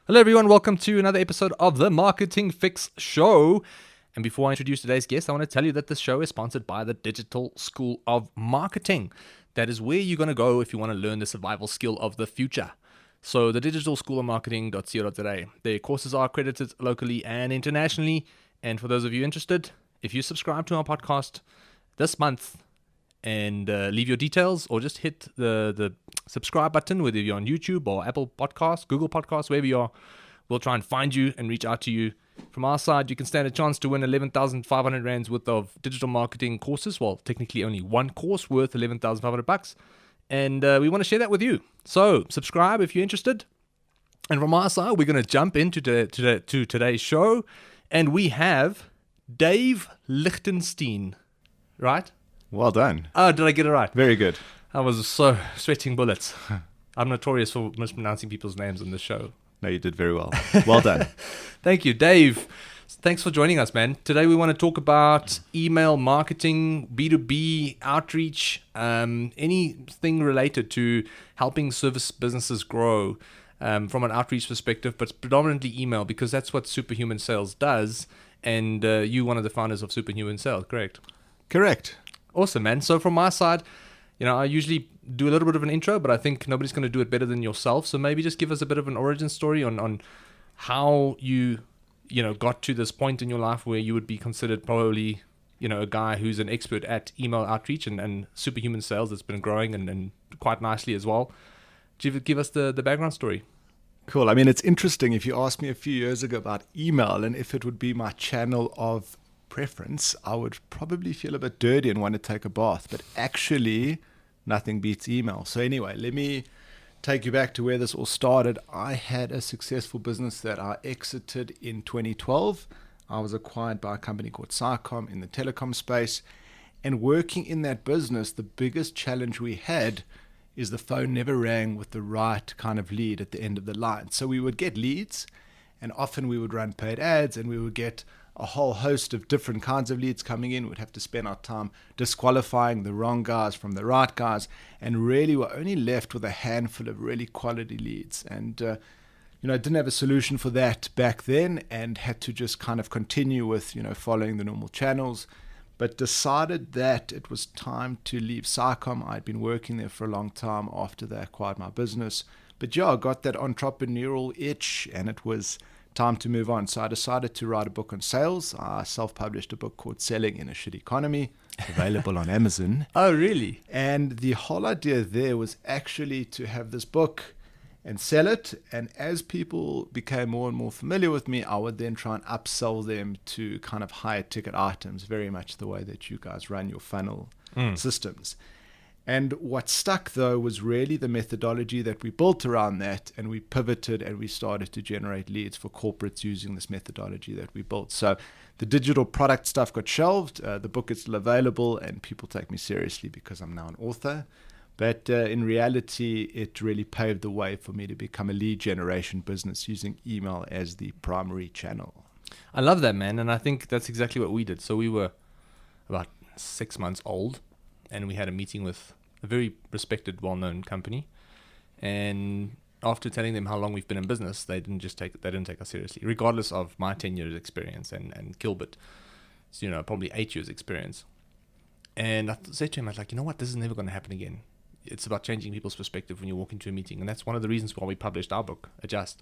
Hello everyone, welcome to another episode of the Marketing Fix Show. And before I introduce today's guest, I want to tell you that this show is sponsored by the Digital School of Marketing. That is where you're going to go if you want to learn the survival skill of the future. So the Digital School of Marketing.co.za. Their courses are accredited locally and internationally. And for those of you interested, if you subscribe to our podcast this month and leave your details, or just hit the subscribe button, whether you're on YouTube or Apple Podcasts, Google Podcasts, wherever you are, we'll try and find you and reach out to you. From our side, you can stand a chance to win 11,500 rands worth of digital marketing courses. Well, technically only one course worth 11,500 bucks. And we want to share that with you. So subscribe if you're interested. And from our side, we're going to jump into today's show. And we have Dave Lichtenstein, right? Well done. Oh, did I get it right? Very good. I was so sweating bullets. I'm notorious for mispronouncing people's names on this show. No, you did very well. Well done. Thank you, Dave. Thanks for joining us, man. Today we want to talk about email marketing, B2B outreach, anything related to helping service businesses grow from an outreach perspective, but predominantly email, because that's what Superhuman Sales does. And you're one of the founders of Superhuman Sales, correct? Correct. Awesome, man. So from my side, I usually do a little bit of an intro, but I think nobody's going to do it better than yourself. So maybe just give us a bit of an origin story on how you got to this point in your life where you would be considered probably, a guy who's an expert at email outreach and Superhuman Sales that's been growing and quite nicely as well. Give us the background story. Cool. I mean, it's interesting. If you asked me a few years ago about email and if it would be my channel of preference, I would probably feel a bit dirty and want to take a bath. But actually, nothing beats email. So anyway, let me take you back to where this all started. I had a successful business that I exited in 2012. I was acquired by a company called Cycom in the telecom space. And working in that business, the biggest challenge we had is the phone never rang with the right kind of lead at the end of the line. So we would get leads, and often we would run paid ads, and we would get a whole host of different kinds of leads coming in. We'd have to spend our time disqualifying the wrong guys from the right guys, and really we're only left with a handful of really quality leads. And I didn't have a solution for that back then, and had to just kind of continue with following the normal channels, but decided that it was time to leave Cycom. I'd been working there for a long time after they acquired my business, but I got that entrepreneurial itch, and it was time to move on. So I decided to write a book on sales. I self-published a book called Selling in a Shit Economy, available on Amazon. Oh, really? And the whole idea there was actually to have this book and sell it. And as people became more and more familiar with me, I would then try and upsell them to kind of higher ticket items, very much the way that you guys run your funnel systems. And what stuck, though, was really the methodology that we built around that, and we pivoted and we started to generate leads for corporates using this methodology that we built. So the digital product stuff got shelved. The book is still available, and people take me seriously because I'm now an author. But in reality, it really paved the way for me to become a lead generation business using email as the primary channel. I love that, man. And I think that's exactly what we did. So we were about 6 months old, and we had a meeting with a very respected, well-known company. And after telling them how long we've been in business, they didn't take us seriously, regardless of my 10 years experience and Gilbert, probably 8 years experience. And I said to him, I was like, you know what, this is never going to happen again. It's about changing people's perspective when you walk into a meeting. And that's one of the reasons why we published our book, Adjust.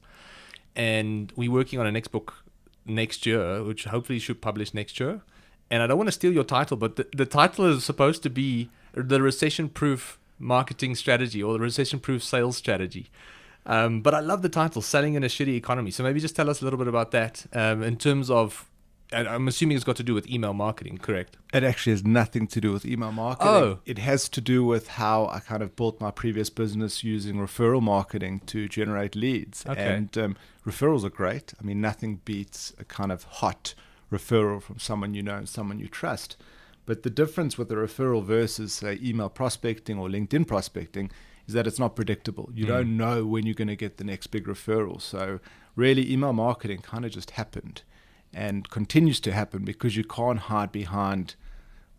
And we're working on a next book next year, which hopefully should publish next year. And I don't want to steal your title, but the title is supposed to be the recession-proof marketing strategy or the recession-proof sales strategy. But I love the title, Selling in a Shitty Economy. So maybe just tell us a little bit about that in terms of, I'm assuming it's got to do with email marketing, correct? It actually has nothing to do with email marketing. Oh. It has to do with how I kind of built my previous business using referral marketing to generate leads. Okay. And referrals are great. I mean, nothing beats a kind of hot referral from someone you know and someone you trust. But the difference with the referral versus, say, email prospecting or LinkedIn prospecting is that it's not predictable. You don't know when you're going to get the next big referral. So really, email marketing kind of just happened and continues to happen because you can't hide behind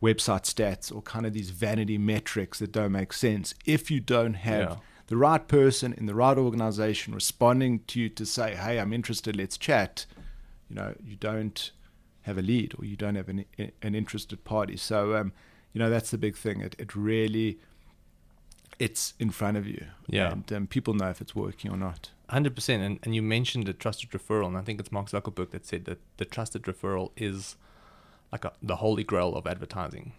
website stats or kind of these vanity metrics that don't make sense if you don't have the right person in the right organization responding to you to say, hey, I'm interested, let's chat, you don't have a lead, or you don't have an interested party. So, that's the big thing. It really, it's in front of you. Yeah. And people know if it's working or not. 100%. And you mentioned the trusted referral, and I think it's Mark Zuckerberg that said that the trusted referral is like the holy grail of advertising.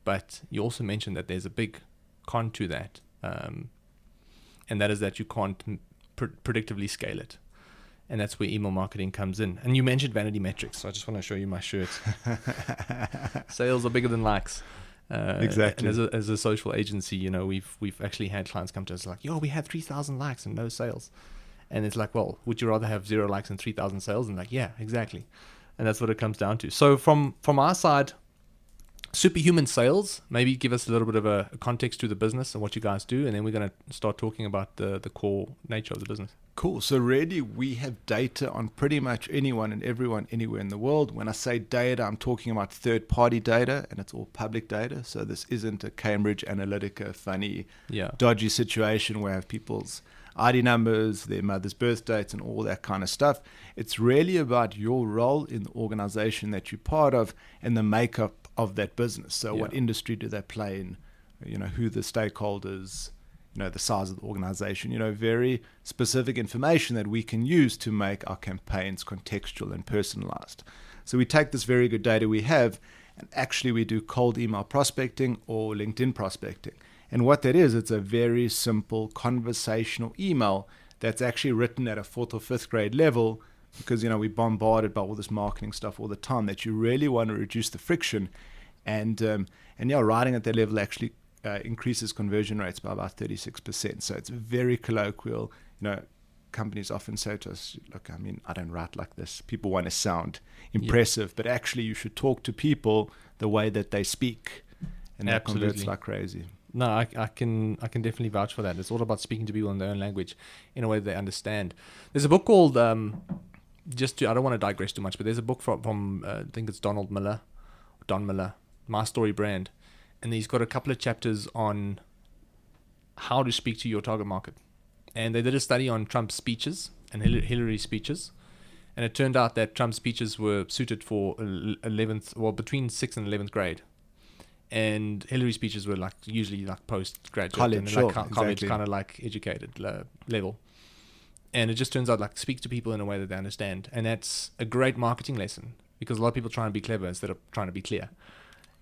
But you also mentioned that there's a big con to that, and that is that you can't predictively scale it. And that's where email marketing comes in. And you mentioned vanity metrics, so I just want to show you my shirt. Sales are bigger than likes. Exactly. And as a social agency, we've actually had clients come to us like, we had 3,000 likes and no sales. And it's like, well, would you rather have 0 likes and 3,000 sales? And like, yeah, exactly. And that's what it comes down to. So from our side, Superhuman Sales, maybe give us a little bit of a context to the business and what you guys do, and then we're going to start talking about the core nature of the business. Cool. So really, we have data on pretty much anyone and everyone anywhere in the world. When I say data, I'm talking about third-party data, and it's all public data. So this isn't a Cambridge Analytica funny, dodgy situation where I have people's ID numbers, their mother's birth dates, and all that kind of stuff. It's really about your role in the organization that you're part of and the makeup of that business. So what industry do they play in, who the stakeholders, the size of the organization, very specific information that we can use to make our campaigns contextual and personalized. So we take this very good data we have, and actually we do cold email prospecting or LinkedIn prospecting. And what that is, it's a very simple conversational email that's actually written at a 4th or 5th grade level, because we're bombarded by all this marketing stuff all the time, that you really want to reduce the friction, and writing at that level actually increases conversion rates by about 36%. So it's very colloquial. Companies often say to us, look, I don't write like this. People want to sound impressive, but actually you should talk to people the way that they speak, and that converts like crazy. No, I can definitely vouch for that. It's all about speaking to people in their own language in a way that they understand. There's a book called I don't want to digress too much, but there's a book from I think it's Don Miller, My Story Brand, and he's got a couple of chapters on how to speak to your target market. And they did a study on Trump's speeches and Hillary's speeches, and it turned out that Trump's speeches were suited for 11th, well, between 6th and 11th grade. And Hillary's speeches were usually postgraduate, college, college kind of like educated level. And it just turns out speak to people in a way that they understand. And that's a great marketing lesson, because a lot of people try and be clever instead of trying to be clear.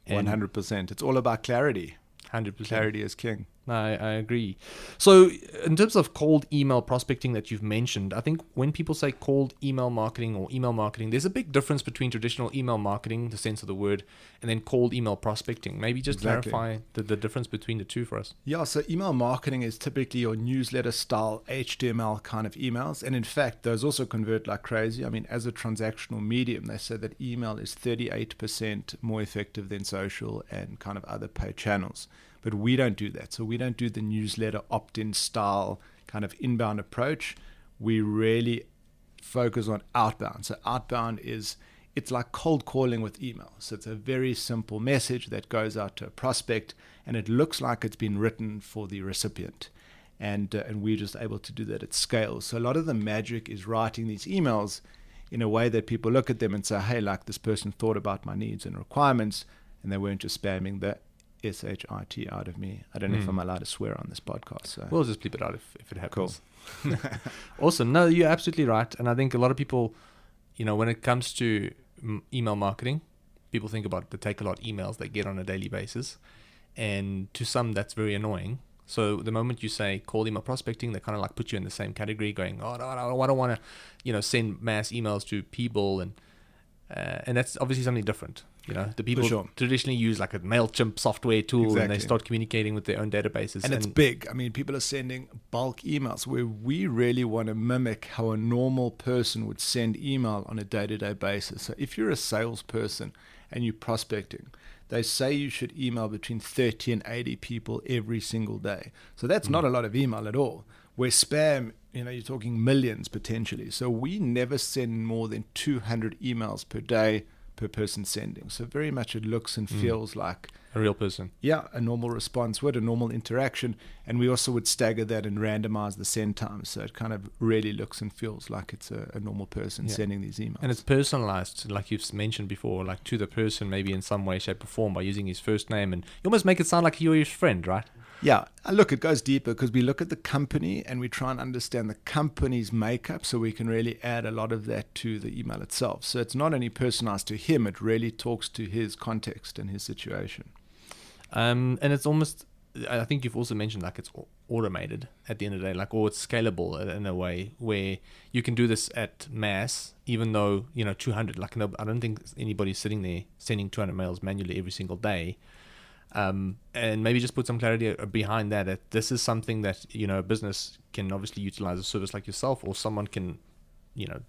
100%. It's all about clarity. 100%. Clarity is king. No, I agree. So in terms of cold email prospecting that you've mentioned, I think when people say cold email marketing or email marketing, there's a big difference between traditional email marketing, the sense of the word, and then cold email prospecting. Maybe just clarify the difference between the two for us. Yeah, so email marketing is typically your newsletter style HTML kind of emails. And in fact, those also convert like crazy. As a transactional medium, they say that email is 38% more effective than social and kind of other paid channels. But we don't do that. So we don't do the newsletter opt-in style kind of inbound approach. We really focus on outbound. So outbound it's like cold calling with email. So it's a very simple message that goes out to a prospect, and it looks like it's been written for the recipient. And we're just able to do that at scale. So a lot of the magic is writing these emails in a way that people look at them and say, hey, this person thought about my needs and requirements, and they weren't just spamming the SHIT out of me. I don't know if I'm allowed to swear on this podcast. So. We'll just bleep it out if it happens. Cool. Awesome. No, you're absolutely right. And I think a lot of people, when it comes to email marketing, people think about the take-a-lot emails they get on a daily basis. And to some, that's very annoying. So the moment you say cold email prospecting, they kind of put you in the same category, going, oh, no, I don't want to, send mass emails to people. And that's obviously something different. The people traditionally use a MailChimp software tool, and they start communicating with their own databases. And it's big. People are sending bulk emails, where we really want to mimic how a normal person would send email on a day-to-day basis. So if you're a salesperson and you're prospecting, they say you should email between 30 and 80 people every single day. So that's not a lot of email at all. Where spam, you're talking millions potentially. So we never send more than 200 emails per day per person sending. So very much it looks and feels like A real person. Yeah, a normal response would, a normal interaction. And we also would stagger that and randomize the send time. So it kind of really looks and feels like it's a normal person sending these emails. And it's personalized, like you've mentioned before, like to the person, maybe in some way, shape, or form, by using his first name. And you almost make it sound like you're his friend, right? Yeah, look, it goes deeper because we look at the company and we try and understand the company's makeup so we can really add a lot of that to the email itself. So it's not only personalized to him, it really talks to his context and his situation. And it's almost, I think you've also mentioned like it's automated at the end of the day, like, or it's scalable in a way where you can do this at mass, even though, 200, like, no, I don't think anybody's sitting there sending 200 mails manually every single day. And maybe just put some clarity behind that this is something that, a business can obviously utilize a service like yourself, or someone can,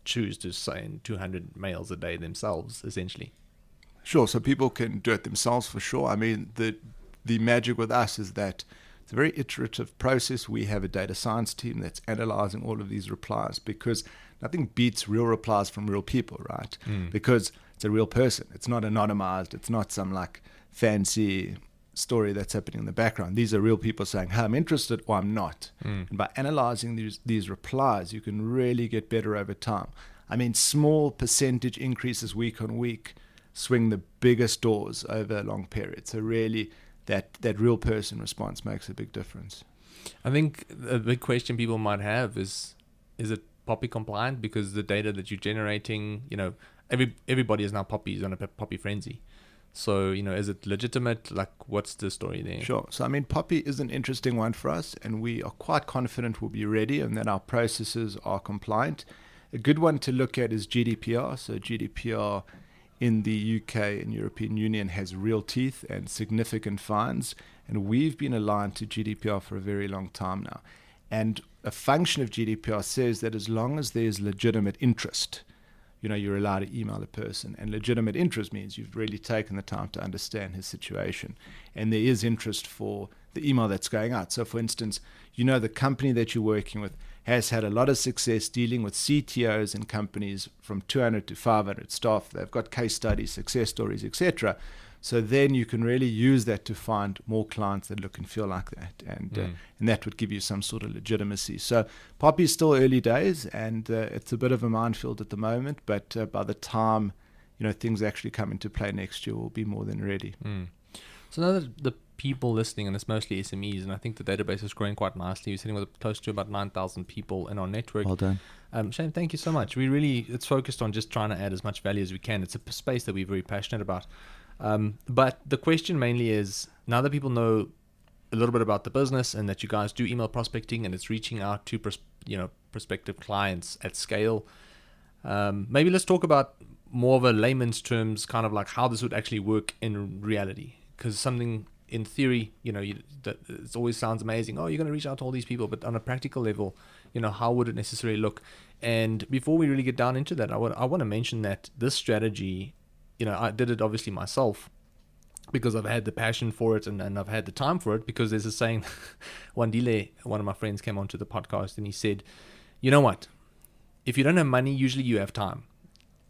choose to send 200 mails a day themselves, essentially. Sure, so people can do it themselves for sure. I mean, the magic with us is that it's a very iterative process. We have a data science team that's analyzing all of these replies, because nothing beats real replies from real people, right? Because it's a real person. It's not anonymized. It's not some like fancy story that's happening in the background. These are real people saying, hey, I'm interested or I'm not. And by analyzing these replies, you can really get better over time. I mean, small percentage increases week on week swing the biggest doors over a long period. So really, that real person response makes a big difference. I think a big question people might have is it Poppy compliant? Because the data that you're generating, everybody is now Poppy's on a Poppy frenzy. So, is it legitimate? Like, what's the story there? Sure. So, I mean, Poppy is an interesting one for us, and we are quite confident we'll be ready and that our processes are compliant. A good one to look at is GDPR. So, GDPR in the UK and European Union has real teeth and significant fines, and we've been aligned to GDPR for a very long time now. And a function of GDPR says that as long as there's legitimate interest, you're allowed to email a person. And legitimate interest means you've really taken the time to understand his situation. And there is interest for the email that's going out. So, for instance, the company that you're working with has had a lot of success dealing with CTOs in companies from 200 to 500 staff. They've got case studies, success stories, etc. So then you can really use that to find more clients that look and feel like that. And that would give you some sort of legitimacy. So Poppy is still early days, and it's a bit of a minefield at the moment. But by the time, things actually come into play next year, we'll be more than ready. So now that the people listening, and it's mostly SMEs, and I think the database is growing quite nicely. We're sitting with close to about 9,000 people in our network. Well done. Shane, thank you so much. It's focused on just trying to add as much value as we can. It's a space that we're very passionate about. But the question mainly is, now that people know a little bit about the business and that you guys do email prospecting and it's reaching out to prospective clients at scale, maybe let's talk about more of a layman's terms, kind of like how this would actually work in reality. Because something in theory, that it always sounds amazing. Oh, you're going to reach out to all these people, but on a practical level, how would it necessarily look? And before we really get down into that, I want to mention that this strategy, I did it obviously myself because I've had the passion for it and I've had the time for it, because there's a saying, Wandile, one of my friends, came onto the podcast and he said, you know what? If you don't have money, usually you have time.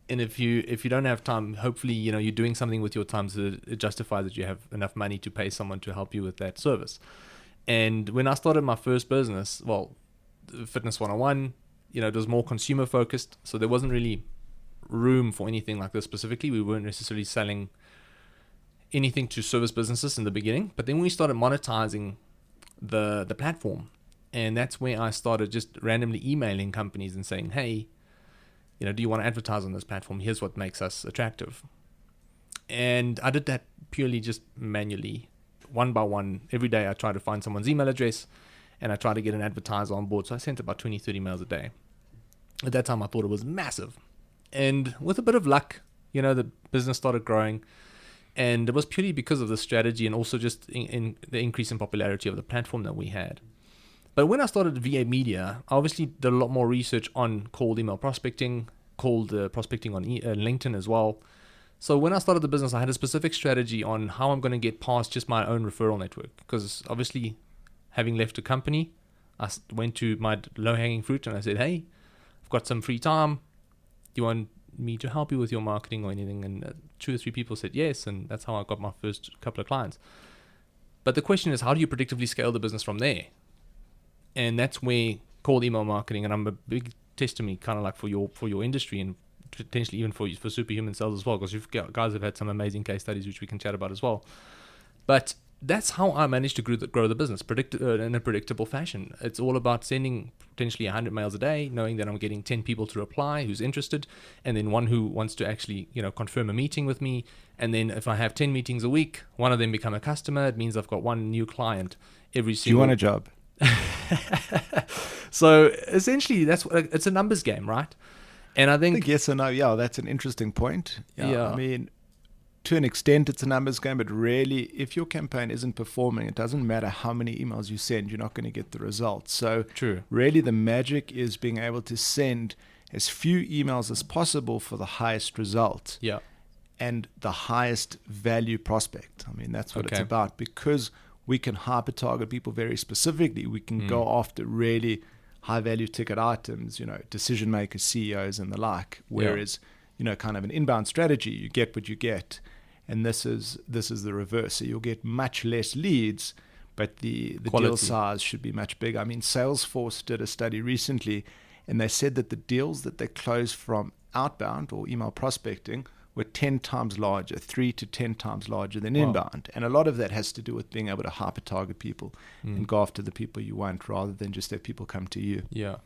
And if you don't have time, hopefully, you're doing something with your time so it justifies that you have enough money to pay someone to help you with that service. And when I started my first business, Fitness 101, it was more consumer focused. So there wasn't really room for anything like this specifically. We weren't necessarily selling anything to service businesses in the beginning. But then we started monetizing the platform. And that's where I started just randomly emailing companies and saying, hey, do you want to advertise on this platform? Here's what makes us attractive. And I did that purely just manually, one by one. Every day I tried to find someone's email address and I tried to get an advertiser on board. So I sent about 20, 30 mails a day. At that time, I thought it was massive. And with a bit of luck, the business started growing. And it was purely because of the strategy and also just in the increase in popularity of the platform that we had. But when I started VA Media, I obviously did a lot more research on cold email prospecting, cold prospecting on LinkedIn as well. So when I started the business, I had a specific strategy on how I'm going to get past just my own referral network. Because obviously, having left a company, I went to my low-hanging fruit and I said, hey, I've got some free time. Do you want me to help you with your marketing or anything? And 2 or 3 people said yes, and that's how I got my first couple of clients. But the question is, how do you predictably scale the business from there? And that's where cold email marketing, and I'm a big testimony kind of like for your industry, and potentially even for Superhuman Sales as well, because you guys have had some amazing case studies which we can chat about as well. But that's how I managed to grow the business in a predictable fashion. It's all about sending potentially 100 mails a day, knowing that I'm getting 10 people to reply who's interested, and then one who wants to actually, confirm a meeting with me. And then if I have 10 meetings a week, one of them become a customer. It means I've got one new client every single. Do you want a job? So essentially, it's a numbers game, right? And I think yes or no. Yeah, that's an interesting point. Yeah. I mean, to an extent, it's a numbers game, but really, if your campaign isn't performing, it doesn't matter how many emails you send, you're not going to get the results. So true. Really, the magic is being able to send as few emails as possible for the highest result. Yeah. And the highest value prospect. I mean, that's what it's about. Because we can hyper target people very specifically. We can go after really high value ticket items, decision makers, CEOs, and the like. Whereas, kind of an inbound strategy, you get what you get. And this is the reverse. So you'll get much less leads, but the deal size should be much bigger. I mean, Salesforce did a study recently, and they said that the deals that they closed from outbound or email prospecting were 10 times larger, 3 to 10 times larger than inbound. And a lot of that has to do with being able to hyper target people and go after the people you want rather than just have people come to you. Yeah.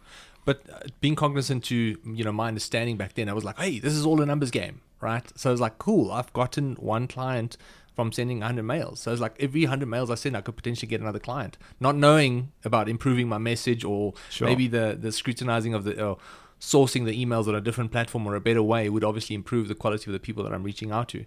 But being cognizant to, my understanding back then, I was like, hey, this is all a numbers game, right? So I was like, cool, I've gotten one client from sending 100 mails. So it's like every 100 mails I send, I could potentially get another client. Not knowing about improving my message or maybe the scrutinizing of the... sourcing the emails on a different platform or a better way would obviously improve the quality of the people that I'm reaching out to.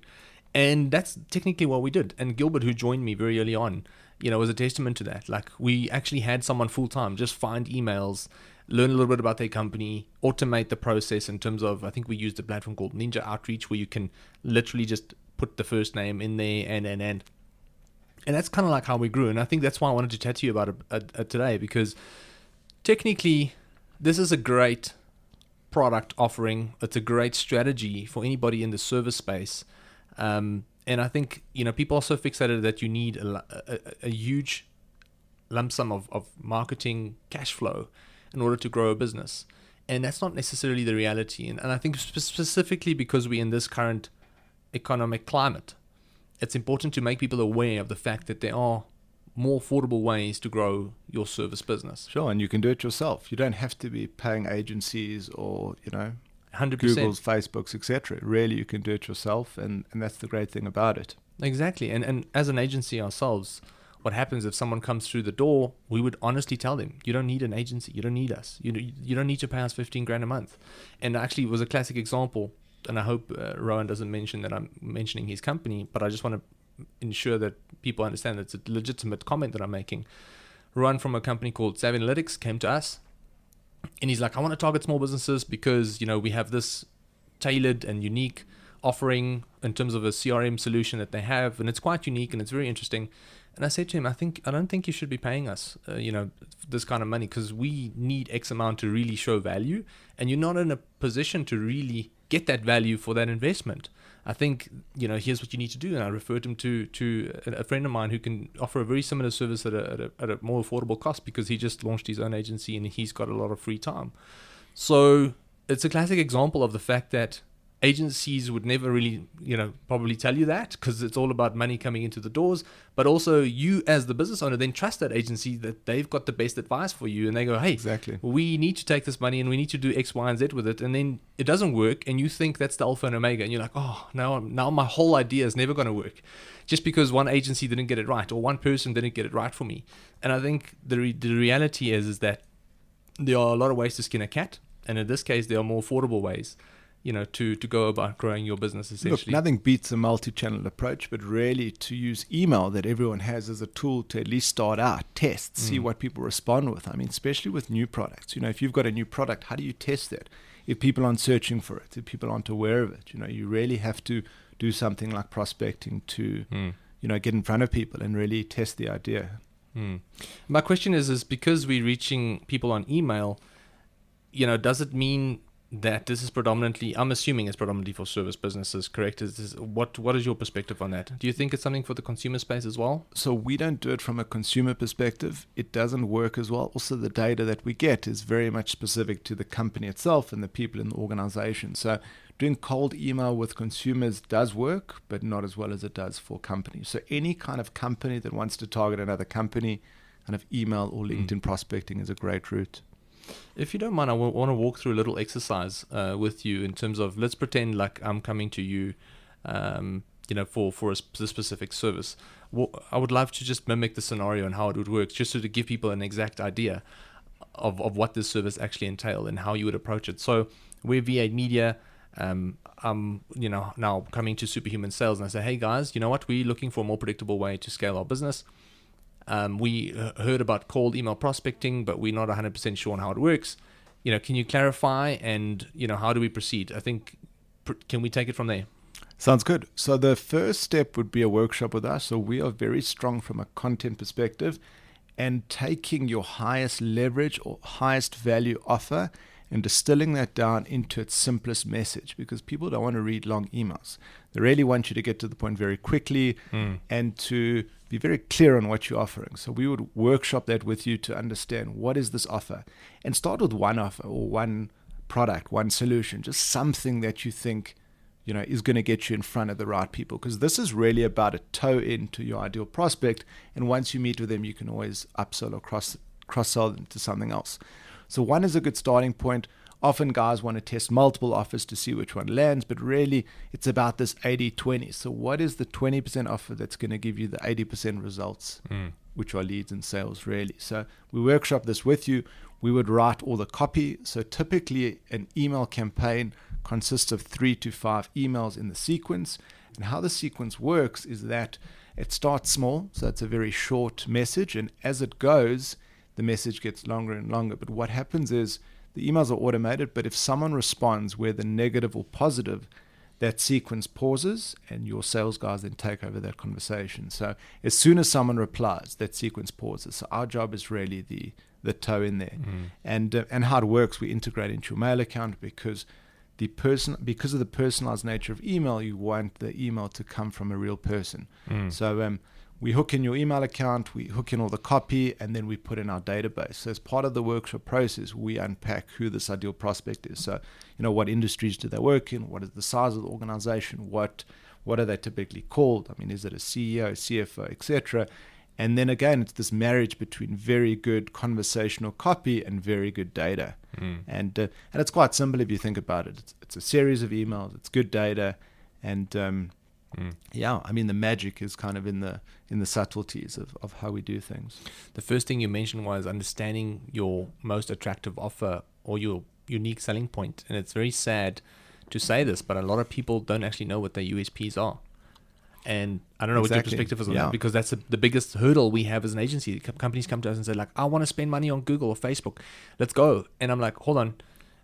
And that's technically what we did. And Gilbert, who joined me very early on, was a testament to that. Like, we actually had someone full-time just find emails, learn a little bit about their company, automate the process in terms of, I think we used a platform called Ninja Outreach, where you can literally just put the first name in there and that's kind of like how we grew. And I think that's why I wanted to chat to you about it today, because technically this is a great product offering. It's a great strategy for anybody in the service space. And I think, people are so fixated that you need a huge lump sum of marketing cash flow in order to grow a business. And that's not necessarily the reality. And I think specifically because we're in this current economic climate, it's important to make people aware of the fact that there are more affordable ways to grow your service business. Sure, and you can do it yourself. You don't have to be paying agencies or, 100%. Google's, Facebook's, etc. Really, you can do it yourself, and that's the great thing about it. Exactly. And as an agency ourselves, what happens if someone comes through the door, we would honestly tell them, you don't need an agency, you don't need us. You don't need to pay us 15 grand a month. And actually it was a classic example, and I hope Rowan doesn't mention that I'm mentioning his company, but I just want to ensure that people understand that it's a legitimate comment that I'm making. Rowan from a company called Savvy Analytics came to us, and he's like, I want to target small businesses because, we have this tailored and unique offering in terms of a CRM solution that they have, and it's quite unique and it's very interesting. And I said to him, I don't think you should be paying us, this kind of money, because we need X amount to really show value, and you're not in a position to really get that value for that investment. I think, here's what you need to do. And I referred him to a friend of mine who can offer a very similar service at a more affordable cost, because he just launched his own agency and he's got a lot of free time. So it's a classic example of the fact that agencies would never really, probably tell you that, because it's all about money coming into the doors. But also you as the business owner then trust that agency that they've got the best advice for you, and they go, hey, exactly, we need to take this money and we need to do X, Y, and Z with it. And then it doesn't work, and you think that's the alpha and omega, and you're like, oh, now my whole idea is never going to work, just because one agency didn't get it right or one person didn't get it right for me. And I think the reality is that there are a lot of ways to skin a cat, and in this case there are more affordable ways, to go about growing your business, essentially. Look, nothing beats a multi-channel approach, but really to use email that everyone has as a tool to at least start out, test, see what people respond with. I mean, especially with new products. If you've got a new product, how do you test that? If people aren't searching for it, if people aren't aware of it, you really have to do something like prospecting to, get in front of people and really test the idea. My question is because we're reaching people on email, does it mean that this is predominantly, I'm assuming it's predominantly for service businesses, correct? What is your perspective on that? Do you think it's something for the consumer space as well? So we don't do it from a consumer perspective. It doesn't work as well. Also, the data that we get is very much specific to the company itself and the people in the organization. So doing cold email with consumers does work, but not as well as it does for companies. So any kind of company that wants to target another company, kind of email or LinkedIn prospecting is a great route. If you don't mind, I want to walk through a little exercise with you in terms of, let's pretend like I'm coming to you, for a specific service. I would love to just mimic the scenario and how it would work, just so to give people an exact idea of what this service actually entails and how you would approach it. So we're V8 Media. I'm now coming to Superhuman Sales, and I say, hey guys, you know what? We're looking for a more predictable way to scale our business. We heard about cold email prospecting, but we're not 100% sure on how it works. Can you clarify, and how do we proceed? I think, can we take it from there? Sounds good. So the first step would be a workshop with us. So we are very strong from a content perspective, and taking your highest leverage or highest value offer and distilling that down into its simplest message, because people don't want to read long emails. They really want you to get to the point very quickly and to be very clear on what you're offering. So we would workshop that with you to understand, what is this offer, and start with one offer or one product, one solution, just something that you think is going to get you in front of the right people, because this is really about a toe into your ideal prospect, and once you meet with them, you can always upsell or cross-sell them to something else. So one is a good starting point. Often guys want to test multiple offers to see which one lands, but really it's about this 80-20. So what is the 20% offer that's going to give you the 80% results, which are leads and sales really? So we workshop this with you. We would write all the copy. So typically an email campaign consists of 3 to 5 emails in the sequence. And how the sequence works is that it starts small. So it's a very short message. And as it goes, the message gets longer and longer. But what happens is the emails are automated, but if someone responds, whether negative or positive, that sequence pauses and your sales guys then take over that conversation. So as soon as someone replies, that sequence pauses. So our job is really the toe in there. And how it works, we integrate into your mail account, because because of the personalized nature of email, you want the email to come from a real person. So we hook in your email account, we hook in all the copy, and then we put in our database. So as part of the workshop process, we unpack who this ideal prospect is. So, what industries do they work in? What is the size of the organization? What are they typically called? I mean, is it a CEO, CFO, etc.? And then again, it's this marriage between very good conversational copy and very good data. And it's quite simple if you think about it. It's a series of emails, it's good data, and the magic is kind of in the subtleties of how we do things. The first thing you mentioned was understanding your most attractive offer or your unique selling point. And it's very sad to say this, but a lot of people don't actually know what their USPs are. And I don't know what your perspective is on that, because that's the biggest hurdle we have as an agency. Companies come to us and say, like, I want to spend money on Google or Facebook. Let's go. And I'm like, hold on.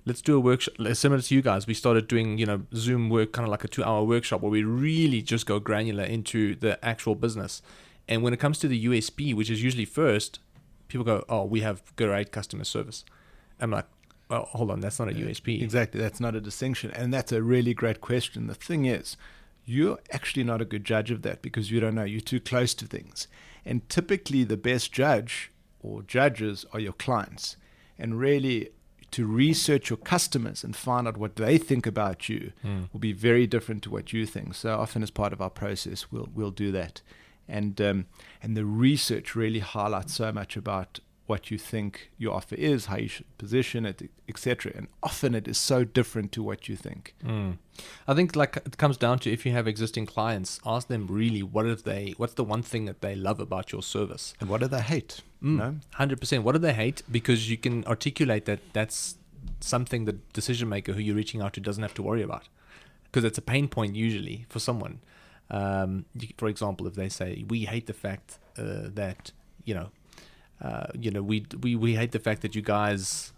Let's do a workshop similar to you guys. We started doing, Zoom work, kind of like a 2-hour workshop where we really just go granular into the actual business. And when it comes to the USP, which is usually first, people go, oh, we have great customer service. I'm like, well, hold on, that's not a USP. Exactly, that's not a distinction. And that's a really great question. The thing is, you're actually not a good judge of that, because you don't know. You're too close to things. And typically the best judge or judges are your clients. And really, to research your customers and find out what they think about you will be very different to what you think. So often as part of our process, we'll do that. And the research really highlights so much about what you think your offer is, how you should position it, etc. And often it is so different to what you think. I think it comes down to, if you have existing clients, ask them really what's the one thing that they love about your service, and what do they hate. 100%. What do they hate? Because you can articulate that's something the decision maker who you're reaching out to doesn't have to worry about, because it's a pain point usually for someone. For example, if they say, we hate the fact that we hate the fact that you guys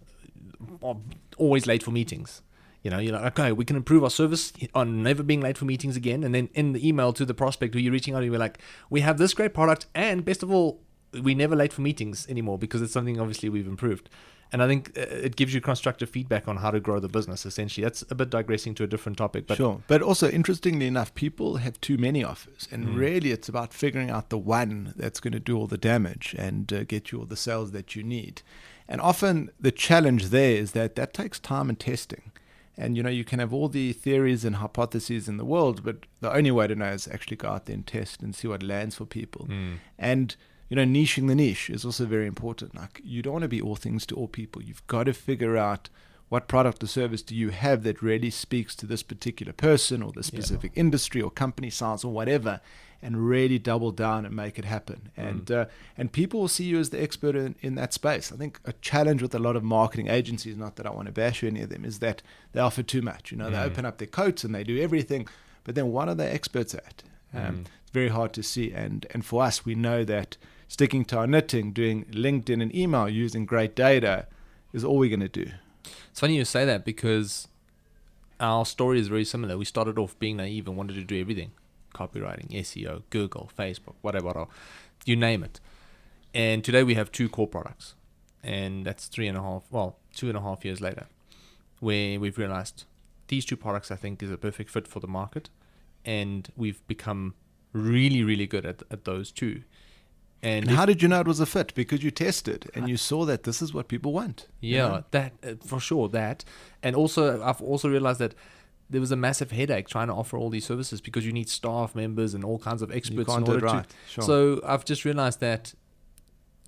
are always late for meetings. You're like, okay, we can improve our service on never being late for meetings again. And then in the email to the prospect who you're reaching out to, you're like, we have this great product, and best of all, we never late for meetings anymore, because it's something obviously we've improved. And I think it gives you constructive feedback on how to grow the business, essentially. That's a bit digressing to a different topic. But sure. But also, interestingly enough, people have too many offers. And really, it's about figuring out the one that's going to do all the damage and get you all the sales that you need. And often the challenge there is that takes time and testing. And, you can have all the theories and hypotheses in the world, but the only way to know is actually go out there and test and see what lands for people. And niching the niche is also very important. Like, you don't want to be all things to all people. You've got to figure out what product or service do you have that really speaks to this particular person or the specific industry or company size or whatever, and really double down and make it happen. And people will see you as the expert in that space. I think a challenge with a lot of marketing agencies, not that I want to bash any of them, is that they offer too much. They open up their coats and they do everything, but then what are they experts at? It's very hard to see. And for us, we know that sticking to our knitting, doing LinkedIn and email, using great data is all we're going to do. It's funny you say that, because our story is very similar. We started off being naive and wanted to do everything. Copywriting, SEO, Google, Facebook, whatever, you name it. And today we have 2 core products. And that's 2.5 years later, where we've realized these 2 products, I think, is a perfect fit for the market. And we've become really, really good at those 2. And how did you know it was a fit? Because you tested and you saw that this is what people want. Yeah, that for sure, that. And also, I've also realized that there was a massive headache trying to offer all these services, because you need staff members and all kinds of experts in order to. Sure. So I've just realized that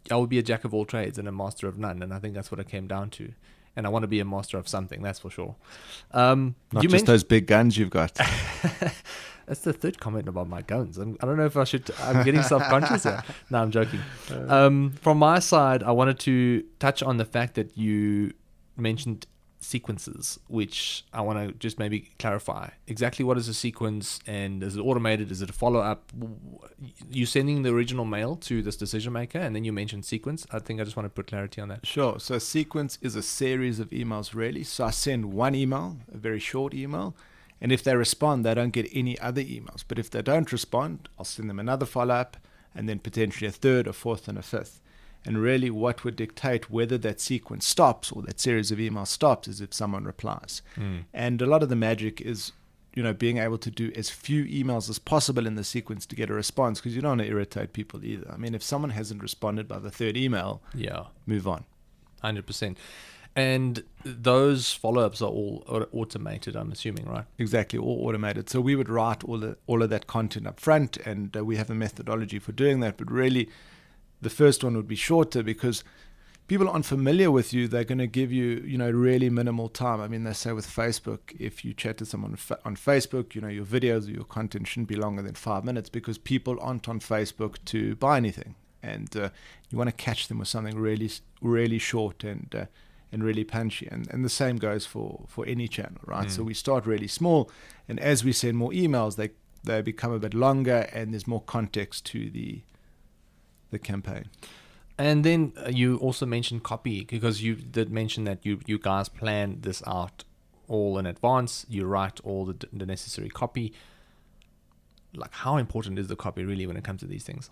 I would be a jack of all trades and a master of none. And I think that's what it came down to. And I want to be a master of something, that's for sure. Not just those big guns you've got. That's the third comment about my guns. I don't know if I should. I'm getting self-conscious here. No, I'm joking. From my side, I wanted to touch on the fact that you mentioned sequences, which I want to just maybe clarify. Exactly what is a sequence, and is it automated? Is it a follow-up? You're sending the original mail to this decision maker, and then you mentioned sequence. I think I just want to put clarity on that. Sure. So a sequence is a series of emails, really. So I send one email, a very short email, and if they respond, they don't get any other emails. But if they don't respond, I'll send them another follow-up, and then potentially a third, a fourth, and a fifth. And really what would dictate whether that sequence stops or that series of emails stops is if someone replies. And a lot of the magic is, being able to do as few emails as possible in the sequence to get a response, because you don't want to irritate people either. I mean, if someone hasn't responded by the third email, move on. 100%. And those follow-ups are all automated, I'm assuming, right? Exactly, all automated. So we would write all of that content up front, and we have a methodology for doing that. But really, the first one would be shorter, because people aren't familiar with you. They're going to give you, really minimal time. I mean, they say with Facebook, if you chat to someone on Facebook, your videos or your content shouldn't be longer than 5 minutes, because people aren't on Facebook to buy anything. And you want to catch them with something really, really short and really punchy. And the same goes for any channel, right? So we start really small, and as we send more emails, they become a bit longer, and there's more context to the campaign. And then you also mentioned copy, because you did mention that you guys plan this out all in advance. You write all the necessary copy. Like, how important is the copy really when it comes to these things?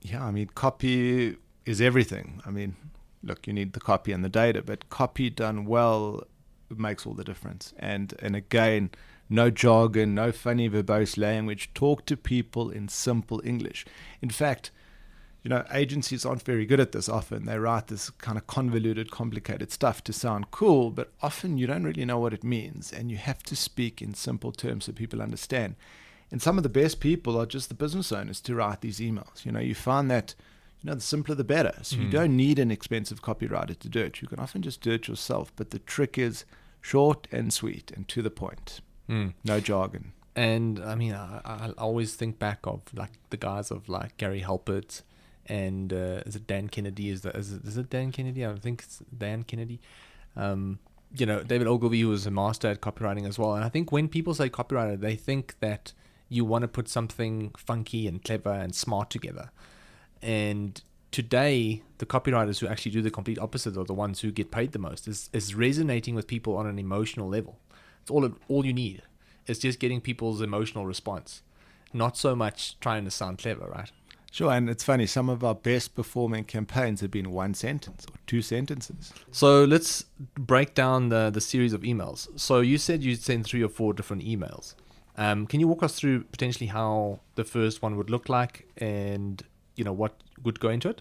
Yeah, I mean, copy is everything. I mean, look, you need the copy and the data, but copy done well makes all the difference. And again, no jargon, no funny verbose language. Talk to people in simple English. In fact, agencies aren't very good at this often. They write this kind of convoluted, complicated stuff to sound cool, but often you don't really know what it means, and you have to speak in simple terms so people understand. And some of the best people are just the business owners to write these emails. You find that, the simpler the better. So you don't need an expensive copywriter to do it. You can often just do it yourself, but the trick is short and sweet and to the point. No jargon. And I mean, I always think back of like the guys of like Gary Halpert, and is it Dan Kennedy? Is it Dan Kennedy? I think it's Dan Kennedy. David Ogilvy, who was a master at copywriting as well. And I think when people say copywriter, they think that you want to put something funky and clever and smart together. And today, the copywriters who actually do the complete opposite are the ones who get paid the most. Is resonating with people on an emotional level. It's all you need. It's just getting people's emotional response, not so much trying to sound clever, right? Sure, and it's funny, some of our best performing campaigns have been one sentence or two sentences. So let's break down the series of emails. So you said you'd send 3 or 4 different emails. Can you walk us through potentially how the first one would look like and, what would go into it?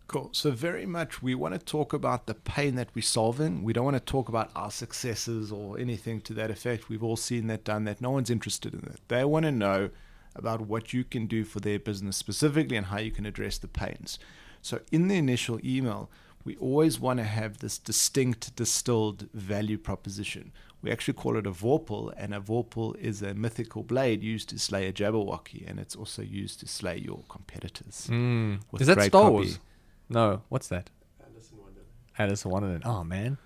Cool. So very much we want to talk about the pain that we're solving. We don't want to talk about our successes or anything to that effect. We've all seen that, done that. No one's interested in that. They want to know about what you can do for their business specifically and how you can address the pains. So in the initial email, we always want to have this distinct distilled value proposition. We actually call it a vorpal, and a vorpal is a mythical blade used to slay a Jabberwocky, and it's also used to slay your competitors. Is that Star Wars? No, what's that? Alice in Wonderland. Oh, man.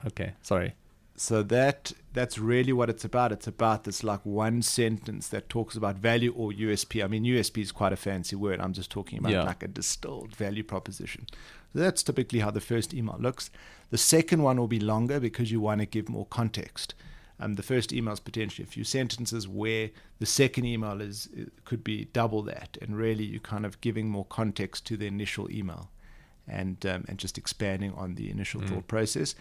Okay, sorry. So that's really what it's about. It's about this like one sentence that talks about value or USP. I mean, USP is quite a fancy word. I'm just talking about like a distilled value proposition. So that's typically how the first email looks. The second one will be longer because you want to give more context. The first email is potentially a few sentences, where the second email could be double that, and really you're kind of giving more context to the initial email, and just expanding on the initial thought process.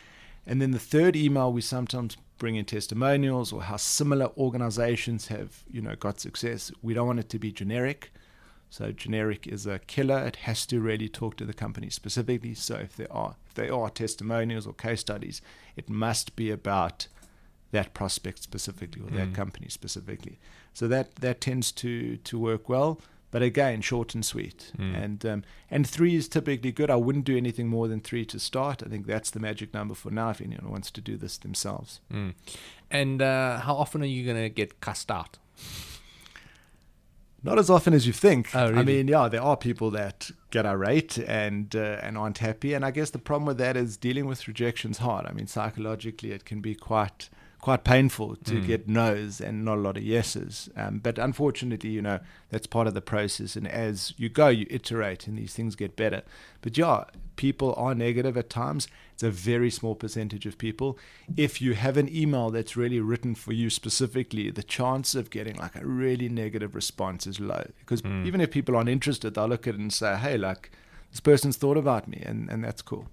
And then the third email, we sometimes bring in testimonials or how similar organizations have, got success. We don't want it to be generic. So generic is a killer. It has to really talk to the company specifically. So if there are testimonials or case studies, it must be about that prospect specifically or that company specifically. So that tends to work well. But again, short and sweet. And 3 is typically good. I wouldn't do anything more than 3 to start. I think that's the magic number for now if anyone wants to do this themselves. And how often are you going to get cussed out? Not as often as you think. Oh, really? I mean, there are people that get irate and aren't happy. And I guess the problem with that is dealing with rejection's hard. I mean, psychologically, it can be quite painful to get no's and not a lot of yeses. But unfortunately, that's part of the process. And as you go, you iterate and these things get better. But people are negative at times. It's a very small percentage of people. If you have an email that's really written for you specifically, the chance of getting like a really negative response is low. Because even if people aren't interested, they'll look at it and say, hey, like this person's thought about me. And that's cool.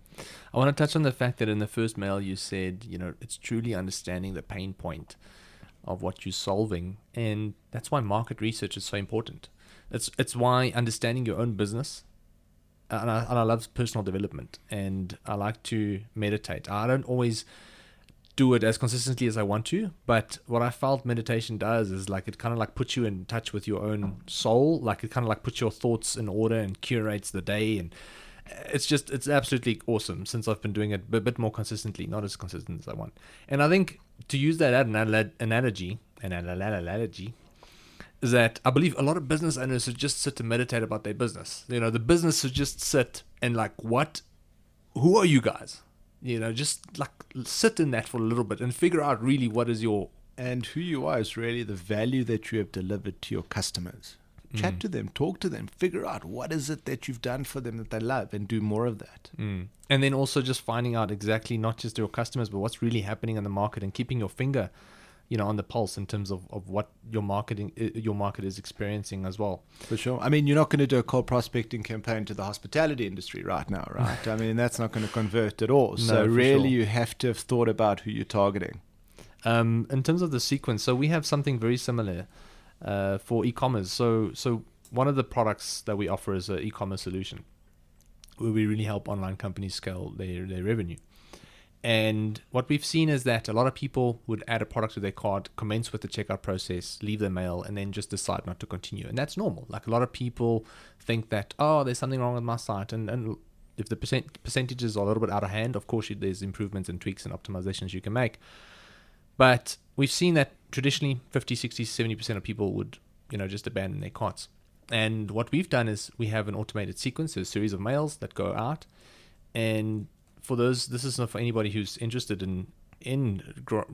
I want to touch on the fact that in the first mail you said, it's truly understanding the pain point of what you're solving. And that's why market research is so important. It's why understanding your own business, and I love personal development, and I like to meditate. I don't always do it as consistently as I want to, but what I felt meditation does is like it kind of like puts you in touch with your own soul. Like it kind of like puts your thoughts in order and curates the day, and it's absolutely awesome since I've been doing it a bit more consistently, not as consistent as I want. And I think to use that analogy is that I believe a lot of business owners should just sit and meditate about their business. The business should just sit and like, who are you guys? Just like sit in that for a little bit and figure out really what is your... And who you are is really the value that you have delivered to your customers. Chat to them, talk to them, figure out what is it that you've done for them that they love, and do more of that. And then also just finding out exactly not just your customers, but what's really happening in the market, and keeping your finger, on the pulse in terms of what your market is experiencing as well. For sure. I mean, you're not going to do a cold prospecting campaign to the hospitality industry right now, right? I mean, that's not going to convert at all. So really, you have to have thought about who you're targeting. In terms of the sequence, so we have something very similar for e-commerce. So one of the products that we offer is an e-commerce solution where we really help online companies scale their revenue. And what we've seen is that a lot of people would add a product to their cart, commence with the checkout process, leave the mail, and then just decide not to continue. And that's normal. Like a lot of people think that, there's something wrong with my site. And if the percentages are a little bit out of hand, of course, there's improvements and tweaks and optimizations you can make. But we've seen that traditionally 50, 60, 70% of people would, just abandon their carts. And what we've done is we have an automated sequence, a series of mails that go out. And for those, this is not for anybody who's interested in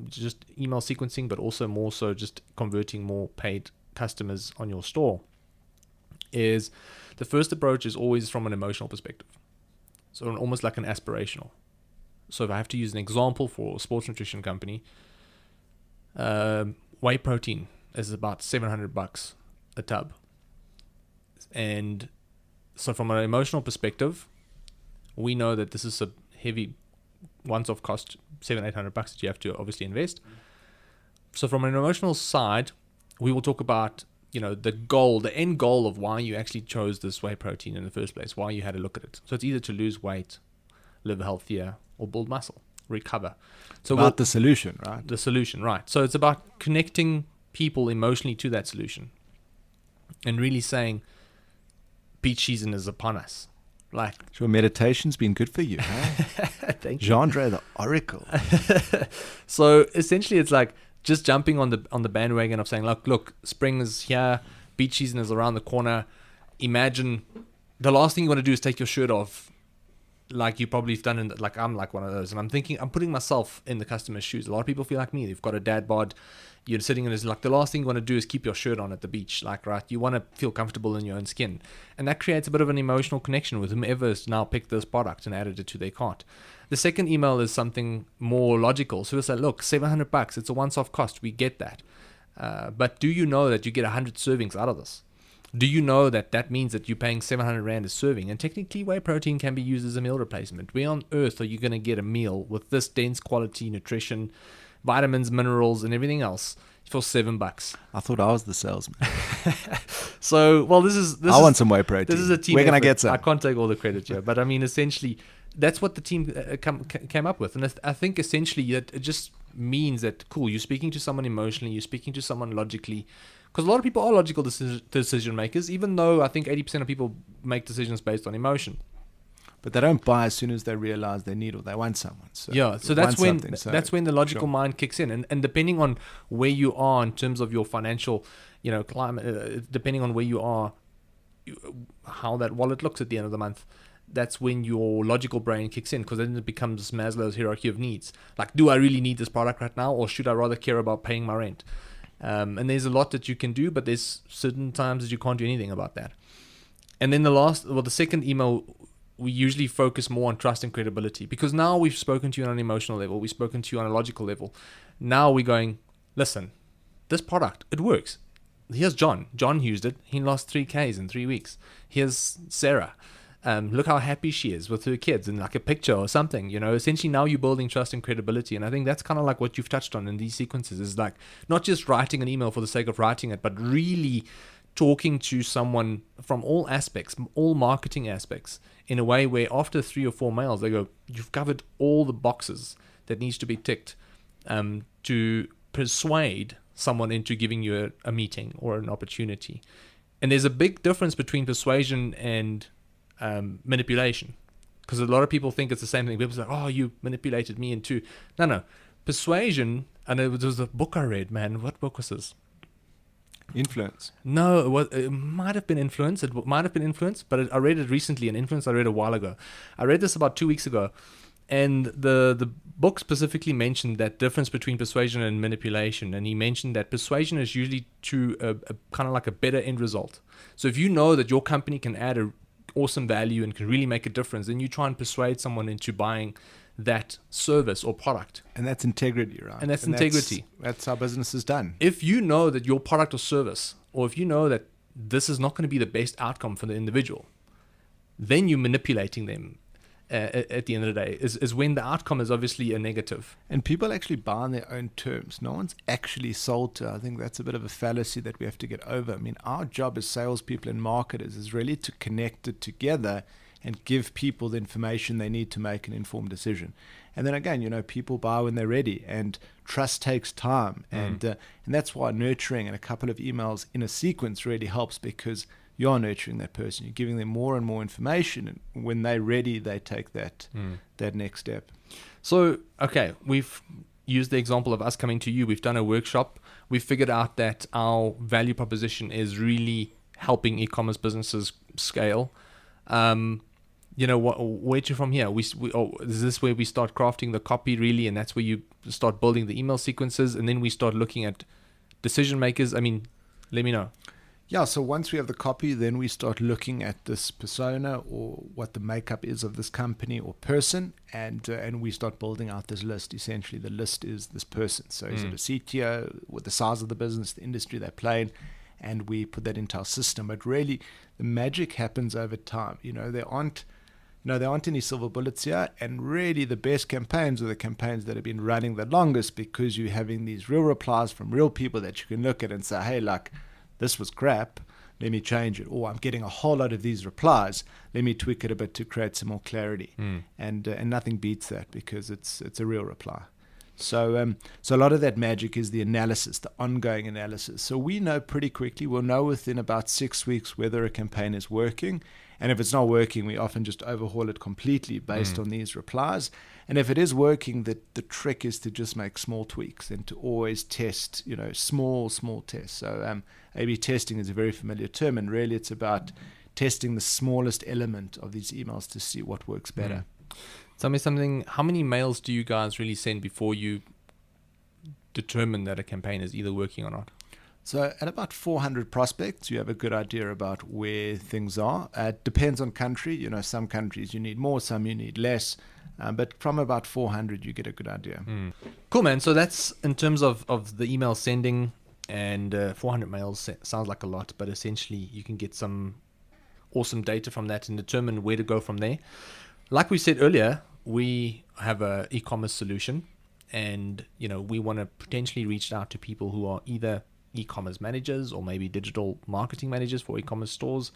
just email sequencing, but also more so just converting more paid customers on your store, is the first approach is always from an emotional perspective. So almost like an aspirational. So if I have to use an example for a sports nutrition company, whey protein is about $700 a tub. And so from an emotional perspective, we know that this is a heavy once-off cost, $700-800 that you have to obviously invest. So from an emotional side, we will talk about, the end goal of why you actually chose this whey protein in the first place, why you had a look at it. So it's either to lose weight, live healthier, or build muscle, recover. So about the solution, right? The solution, right. So it's about connecting people emotionally to that solution and really saying, beach season is upon us. Like, sure, meditation's been good for you, huh? Thank you. Jandre, the oracle. So essentially, it's like just jumping on the bandwagon of saying, look, spring is here, beach season is around the corner. Imagine the last thing you want to do is take your shirt off, like you probably have done. Like I'm like one of those, and I'm putting myself in the customer's shoes. A lot of people feel like me. They've got a dad bod. You're sitting in this, like the last thing you want to do is keep your shirt on at the beach, like, right? You want to feel comfortable in your own skin. And that creates a bit of an emotional connection with whomever has now picked this product and added it to their cart. The second email is something more logical. So we'll say, look, $700, it's a once-off cost. We get that. But do you know that you get 100 servings out of this? Do you know that means that you're paying 700 Rand a serving? And technically, whey protein can be used as a meal replacement. Where on earth are you going to get a meal with this dense quality nutrition, vitamins, minerals, and everything else for $7? I thought I was the salesman. So, well, this I want some whey protein. This is a team. Where can effort. I get some? I can't take all the credit here, but I mean, essentially, that's what the team came up with, and I think essentially that it just means that cool. You're speaking to someone emotionally. You're speaking to someone logically. Because a lot of people are logical decision makers, even though I think 80% of people make decisions based on emotion. But they don't buy as soon as they realize they need or they want someone. So that's when the logical mind kicks in. And depending on where you are in terms of your financial, climate, depending on where you are, how that wallet looks at the end of the month, that's when your logical brain kicks in, because then it becomes Maslow's hierarchy of needs. Like, do I really need this product right now, or should I rather care about paying my rent? And there's a lot that you can do, but there's certain times that you can't do anything about that. And then the second email, we usually focus more on trust and credibility, because now we've spoken to you on an emotional level, we've spoken to you on a logical level. Now we're going, listen, this product, it works. Here's John. John used it. He lost 3Ks in 3 weeks. Here's Sarah. Look how happy she is with her kids, and like a picture or something, essentially now you're building trust and credibility. And I think that's kind of like what you've touched on in these sequences, is like not just writing an email for the sake of writing it, but really talking to someone from all aspects, all marketing aspects, in a way where after 3 or 4 mails, they go, you've covered all the boxes that needs to be ticked to persuade someone into giving you a meeting or an opportunity. And there's a big difference between persuasion and manipulation, because a lot of people think it's the same thing. People say, oh, you manipulated me into... No. Persuasion, and it was a book I read, man. What book was this? Influence. No, it might have been Influence. But I read it recently. And Influence I read a while ago. I read this about 2 weeks ago. And the book specifically mentioned that difference between persuasion and manipulation. And he mentioned that persuasion is usually to a kind of like a better end result. So if you know that your company can add a awesome value and can really make a difference, then you try and persuade someone into buying that service or product. And that's integrity, right? And that's integrity. That's how business is done. If you know that your product or service, or if you know that this is not going to be the best outcome for the individual, then you're manipulating them at the end of the day, is when the outcome is obviously a negative. And people actually buy on their own terms. No one's actually sold to. I think that's a bit of a fallacy that we have to get over. I mean, our job as salespeople and marketers is really to connect it together and give people the information they need to make an informed decision. And then again, people buy when they're ready, and trust takes time. And that's why nurturing and a couple of emails in a sequence really helps, because you're nurturing that person. You're giving them more and more information, and when they're ready, they take that next step. So, okay, we've used the example of us coming to you. We've done a workshop. We've figured out that our value proposition is really helping e-commerce businesses scale. Where to from here? Is this where we start crafting the copy really, and that's where you start building the email sequences, and then we start looking at decision makers? I mean, let me know. Yeah, so once we have the copy, then we start looking at this persona, or what the makeup is of this company or person, and we start building out this list. Essentially, the list is this person. So is it a CTO, with the size of the business, the industry they play in, and we put that into our system. But really, the magic happens over time. There aren't any silver bullets here, and really the best campaigns are the campaigns that have been running the longest, because you're having these real replies from real people that you can look at and say, hey, like, this was crap, let me change it. Or I'm getting a whole lot of these replies, let me tweak it a bit to create some more clarity. And nothing beats that, because it's a real reply. So a lot of that magic is the analysis, the ongoing analysis. So we know pretty quickly, we'll know within about 6 weeks whether a campaign is working. And if it's not working, we often just overhaul it completely based on these replies. And if it is working, the trick is to just make small tweaks and to always test, small tests. So A/B testing is a very familiar term, and really it's about testing the smallest element of these emails to see what works better. Tell me something, how many mails do you guys really send before you determine that a campaign is either working or not? So at about 400 prospects, you have a good idea about where things are. It depends on country. Some countries you need more, some you need less. But from about 400, you get a good idea. Cool, man. So that's in terms of the email sending, and 400 mails sounds like a lot, but essentially you can get some awesome data from that and determine where to go from there. Like we said earlier, we have an e-commerce solution, and we want to potentially reach out to people who are either e-commerce managers or maybe digital marketing managers for e-commerce stores.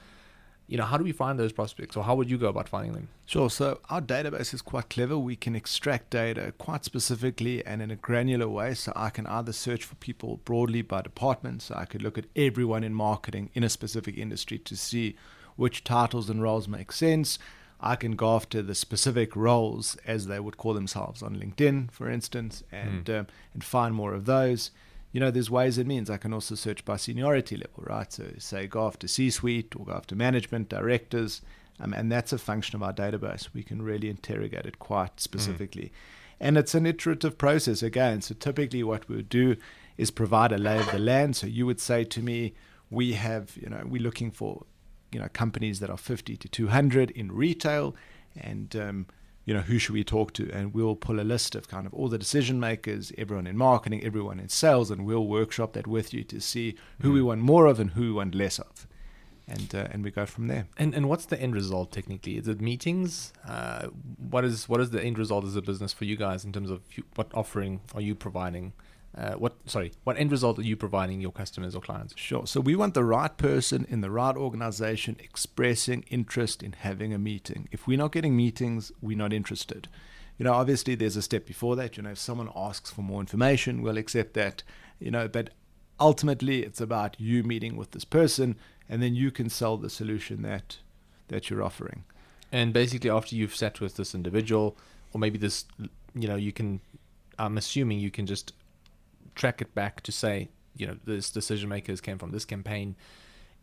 How do we find those prospects, or how would you go about finding them? Sure. So our database is quite clever. We can extract data quite specifically and in a granular way. So I can either search for people broadly by department. So I could look at everyone in marketing in a specific industry to see which titles and roles make sense. I can go after the specific roles, as they would call themselves on LinkedIn, for instance, and find more of those. There's ways and means. I can also search by seniority level, right? So say go after C-suite or go after management, directors, and that's a function of our database. We can really interrogate it quite specifically. And it's an iterative process again. So typically what we would do is provide a lay of the land. So you would say to me, we're looking for companies that are 50 to 200 in retail, and who should we talk to? And we'll pull a list of kind of all the decision makers, everyone in marketing, everyone in sales, and we'll workshop that with you to see who we want more of and who we want less of. And we go from there. And what's the end result technically? Is it meetings? What is the end result as a business for you guys in terms of what offering are you providing? What end result are you providing your customers or clients? Sure. So we want the right person in the right organization expressing interest in having a meeting. If we're not getting meetings, we're not interested. Obviously there's a step before that. If someone asks for more information, we'll accept that. But ultimately it's about you meeting with this person, and then you can sell the solution that you're offering. And basically after you've sat with this individual, or maybe this, I'm assuming you can just track it back to say, this decision makers came from this campaign,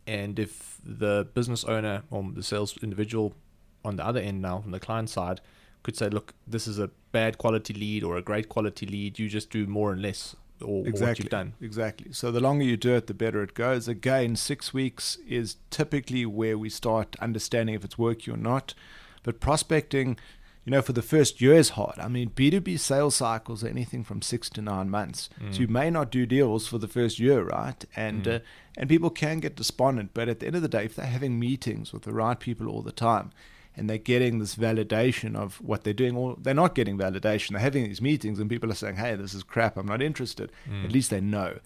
and if the business owner or the sales individual on the other end now from the client side could say, look, this is a bad quality lead or a great quality lead, you just do more and less, or what you've done. Exactly. So the longer you do it, the better it goes. Again, 6 weeks is typically where we start understanding if it's working or not. But prospecting, for the first year is hard. I mean, B2B sales cycles are anything from 6 to 9 months. So you may not do deals for the first year, right? And people can get despondent. But at the end of the day, if they're having meetings with the right people all the time, and they're getting this validation of what they're doing, or they're not getting validation, they're having these meetings and people are saying, hey, this is crap, I'm not interested. At least they know.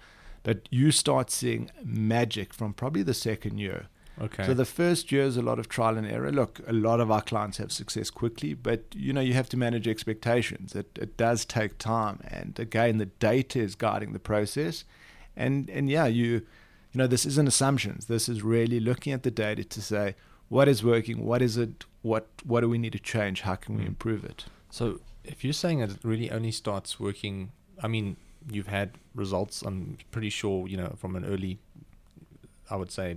But you start seeing magic from probably the second year. Okay. So the first year is a lot of trial and error. Look, a lot of our clients have success quickly, but you have to manage expectations. It does take time, and again, the data is guiding the process. And this isn't assumptions. This is really looking at the data to say what is working, what is it, what do we need to change, how can we improve it. So if you're saying that it really only starts working, I mean, you've had results, I'm pretty sure, from an early, I would say,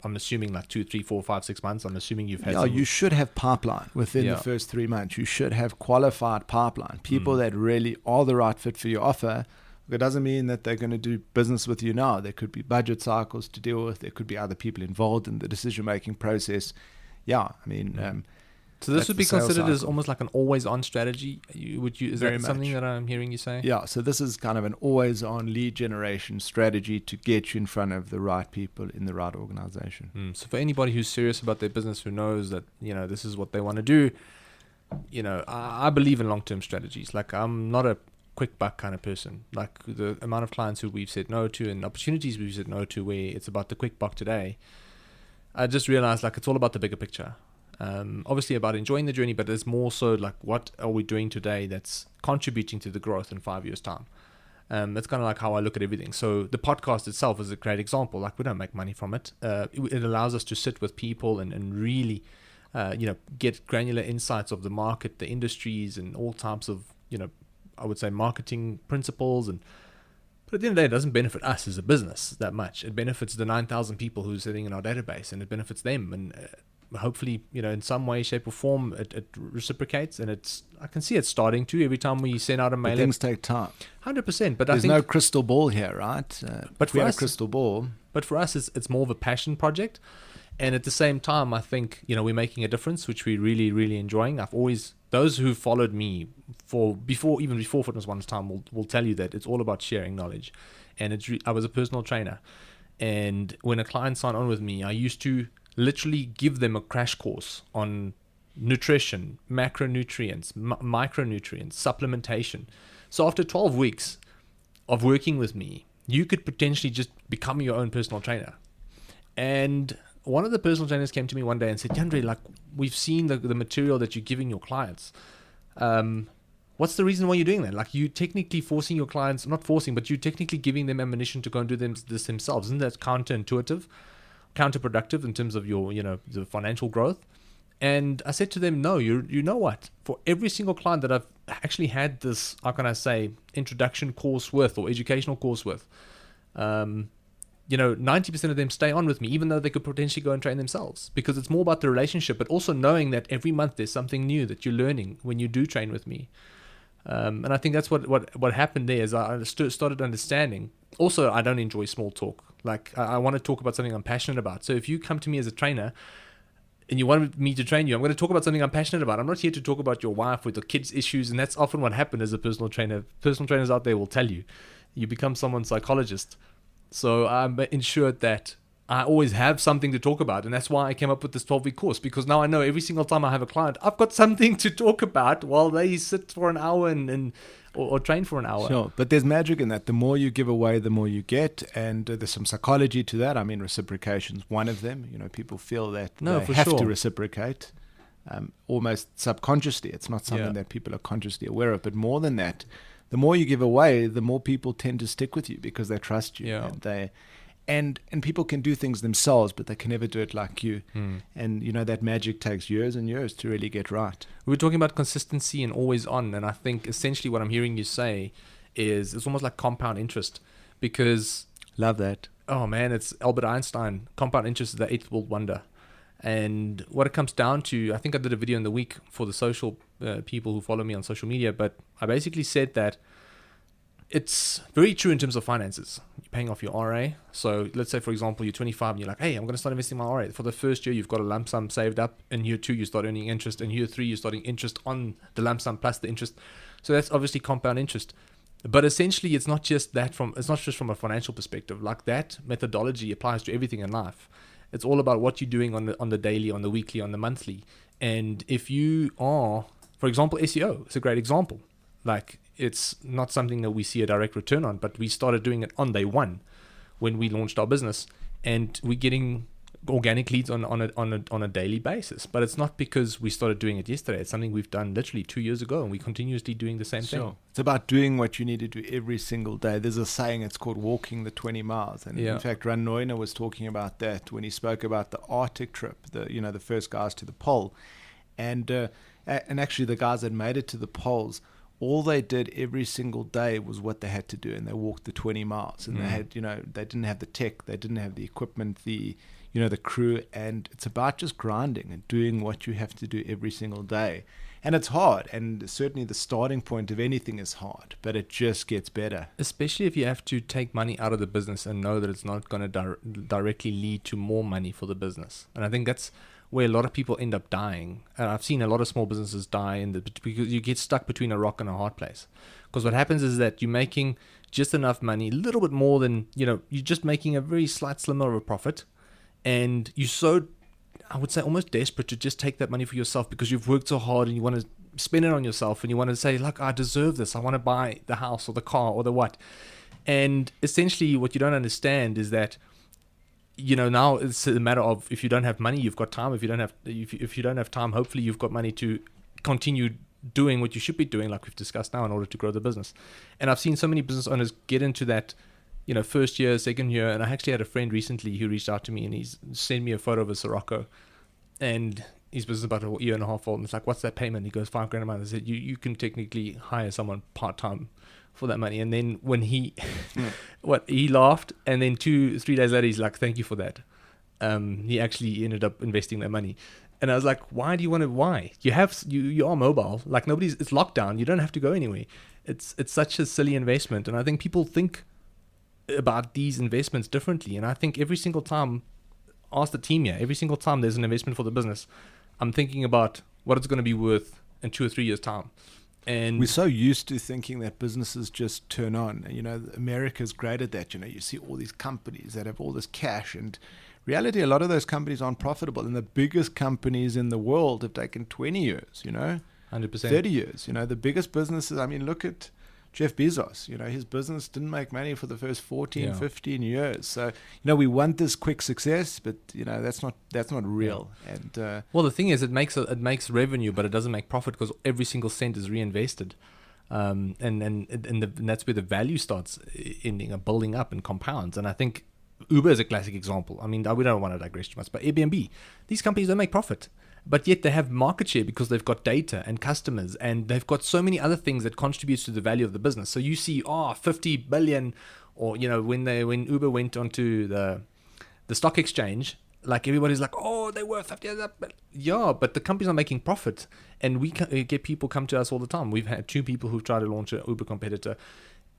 I'm assuming like 2, 3, 4, 5, 6 months. I'm assuming you've had. You should have pipeline within the first 3 months. You should have qualified pipeline, people that really are the right fit for your offer. It doesn't mean that they're going to do business with you now. There could be budget cycles to deal with. There could be other people involved in the decision-making process. So this That's would the be sales considered as cycle. almost like an always-on strategy. Is Very that something much. that I'm hearing you say? Yeah, so this is kind of an always-on lead generation strategy to get you in front of the right people in the right organization. So for anybody who's serious about their business, who knows that this is what they want to do, I believe in long-term strategies. Like, I'm not a quick buck kind of person. Like, the amount of clients who we've said no to and opportunities we've said no to where it's about the quick buck today, I just realized like it's all about the bigger picture. Obviously about enjoying the journey, but it's more so like, what are we doing today that's contributing to the growth in 5 years' time? That's kind of like how I look at everything. So the podcast itself is a great example. Like, we don't make money from it. It allows us to sit with people and really, get granular insights of the market, the industries, and all types of, I would say marketing principles. But at the end of the day, it doesn't benefit us as a business that much. It benefits the 9,000 people who are sitting in our database, and it benefits them. And hopefully, in some way, shape, or form, it reciprocates. And I can see it starting to every time we send out a But mailing. things take time. 100%. But There's I think no crystal ball here, right? But if we for had us- a crystal ball, But for us, it's more of a passion project. And at the same time, I think, we're making a difference, which we're really, really enjoying. Those who followed me even before Fitness One's time will tell you that it's all about sharing knowledge. And I was a personal trainer. And when a client signed on with me, I used to literally give them a crash course on nutrition, macronutrients, micronutrients, supplementation. So after 12 weeks of working with me, you could potentially just become your own personal trainer. And one of the personal trainers came to me one day and said, Jandre, like, we've seen the material that you're giving your clients. What's the reason why you're doing that? Like, you technically forcing your clients, not forcing, but you're technically giving them ammunition to go and do this themselves. Isn't that counterintuitive, counterproductive in terms of your, the financial growth? And I said to them, no, you know what? For every single client that I've actually had this, how can I say, introduction course with or educational course with, 90% of them stay on with me, even though they could potentially go and train themselves, because it's more about the relationship, but also knowing that every month there's something new that you're learning when you do train with me. And I think that's what happened there is I started understanding. Also, I don't enjoy small talk. Like, I want to talk about something I'm passionate about. So if you come to me as a trainer and you want me to train you, I'm going to talk about something I'm passionate about. I'm not here to talk about your wife with the kids' issues, and that's often what happened as a personal trainer. Personal trainers out there will tell you. You become someone's psychologist. So I'm ensured that I always have something to talk about, and that's why I came up with this 12-week course, because now I know every single time I have a client, I've got something to talk about while they sit for an hour or train for an hour. Sure, but there's magic in that. The more you give away, the more you get, and there's some psychology to that. I mean, reciprocation's one of them. People feel that they have to reciprocate, almost subconsciously. It's not something that people are consciously aware of. But more than that, the more you give away, the more people tend to stick with you because they trust you. Yeah. And people can do things themselves, but they can never do it like you. And that magic takes years and years to really get right. We were talking about consistency and always on, and I think essentially what I'm hearing you say is it's almost like compound interest, because Love that. oh man, it's Albert Einstein. Compound interest is the eighth world wonder. And what it comes down to, I think I did a video in the week for the social people who follow me on social media, but I basically said that it's very true in terms of finances. You're paying off your RA. So let's say, for example, you're 25 and you're like, hey, I'm going to start investing in my RA. For the first year, you've got a lump sum saved up. In year 2, you start earning interest. In year 3, you're starting interest on the lump sum plus the interest. So that's obviously compound interest. But essentially, it's not just from a financial perspective. Like, that methodology applies to everything in life. It's all about what you're doing on the daily, on the weekly, on the monthly. And if you are, for example, SEO, it's a great example. Like, it's not something that we see a direct return on, but we started doing it on day one when we launched our business, and we're getting organic leads on a daily basis. But it's not because we started doing it yesterday. It's something we've done literally 2 years ago, and we're continuously doing the same thing. It's about doing what you need to do every single day. There's a saying, it's called walking the 20 miles. And in fact, Ran Noyner was talking about that when he spoke about the Arctic trip, the first guys to the pole. And actually the guys that made it to the poles, all they did every single day was what they had to do, and they walked the 20 miles. And they had, they didn't have the tech, they didn't have the equipment, the crew, and it's about just grinding and doing what you have to do every single day. And it's hard, and certainly the starting point of anything is hard, but it just gets better. Especially if you have to take money out of the business and know that it's not going to directly lead to more money for the business. And I think that's where a lot of people end up dying. And I've seen a lot of small businesses die because you get stuck between a rock and a hard place. Because what happens is that you're making just enough money, a little bit more than, you're just making a very slight slimmer of a profit. And you're so, I would say, almost desperate to just take that money for yourself because you've worked so hard and you want to spend it on yourself and you want to say, look, I deserve this. I want to buy the house or the car or the what. And essentially what you don't understand is that, now it's a matter of, if you don't have money, you've got time. If you don't have time, hopefully you've got money to continue doing what you should be doing, like we've discussed now, in order to grow the business. And I've seen so many business owners get into that, first year, second year. And I actually had a friend recently who reached out to me and he's sent me a photo of a Sirocco, and his business is about a year and a half old. And it's like, what's that payment? He goes, $5,000 a month. I said, you can technically hire someone part-time for that money. And then when he he laughed, and then 2-3 days later he's like, thank you for that. He actually ended up investing that money. And I was like, why you are mobile, like it's lockdown, you don't have to go anywhere. It's such a silly investment. And I think people think about these investments differently, and I think every single time, ask the team here, every single time there's an investment for the business, I'm thinking about what it's going to be worth in 2 or 3 years time. And we're so used to thinking that businesses just turn on. America's great at that. You see all these companies that have all this cash, and reality, a lot of those companies aren't profitable. And the biggest companies in the world have taken 20 years, 100%, 30 years. The biggest businesses, look at Jeff Bezos. His business didn't make money for the first 14, 15 years. So, we want this quick success, but that's not real. Yeah. And well, the thing is, it makes revenue, but it doesn't make profit because every single cent is reinvested. And that's where the value starts building up and compounds. And I think Uber is a classic example. We don't want to digress too much, but Airbnb, these companies don't make profit, but yet they have market share because they've got data and customers, and they've got so many other things that contributes to the value of the business. So you see, 50 billion, or when Uber went onto the stock exchange, like everybody's like, they're worth 50. Yeah, but the company's not making profit, and we get people come to us all the time. We've had 2 people who've tried to launch an Uber competitor,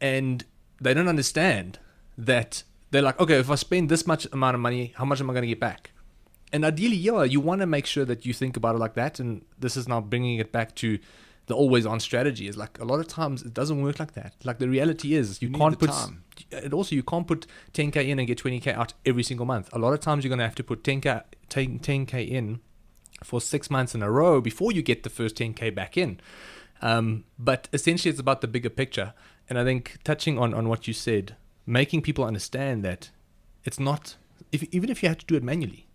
and they don't understand that. They're like, okay, if I spend this much amount of money, how much am I going to get back? And ideally, you want to make sure that you think about it like that. And this is now bringing it back to the always on strategy. Is like, a lot of times it doesn't work like that. Like, the reality is you can't put time. And also you can't put 10K in and get 20K out every single month. A lot of times you're going to have to put 10K in for 6 months in a row before you get the first 10K back in. But essentially it's about the bigger picture. And I think, touching on what you said, making people understand that it's not, even if you have to do it manually,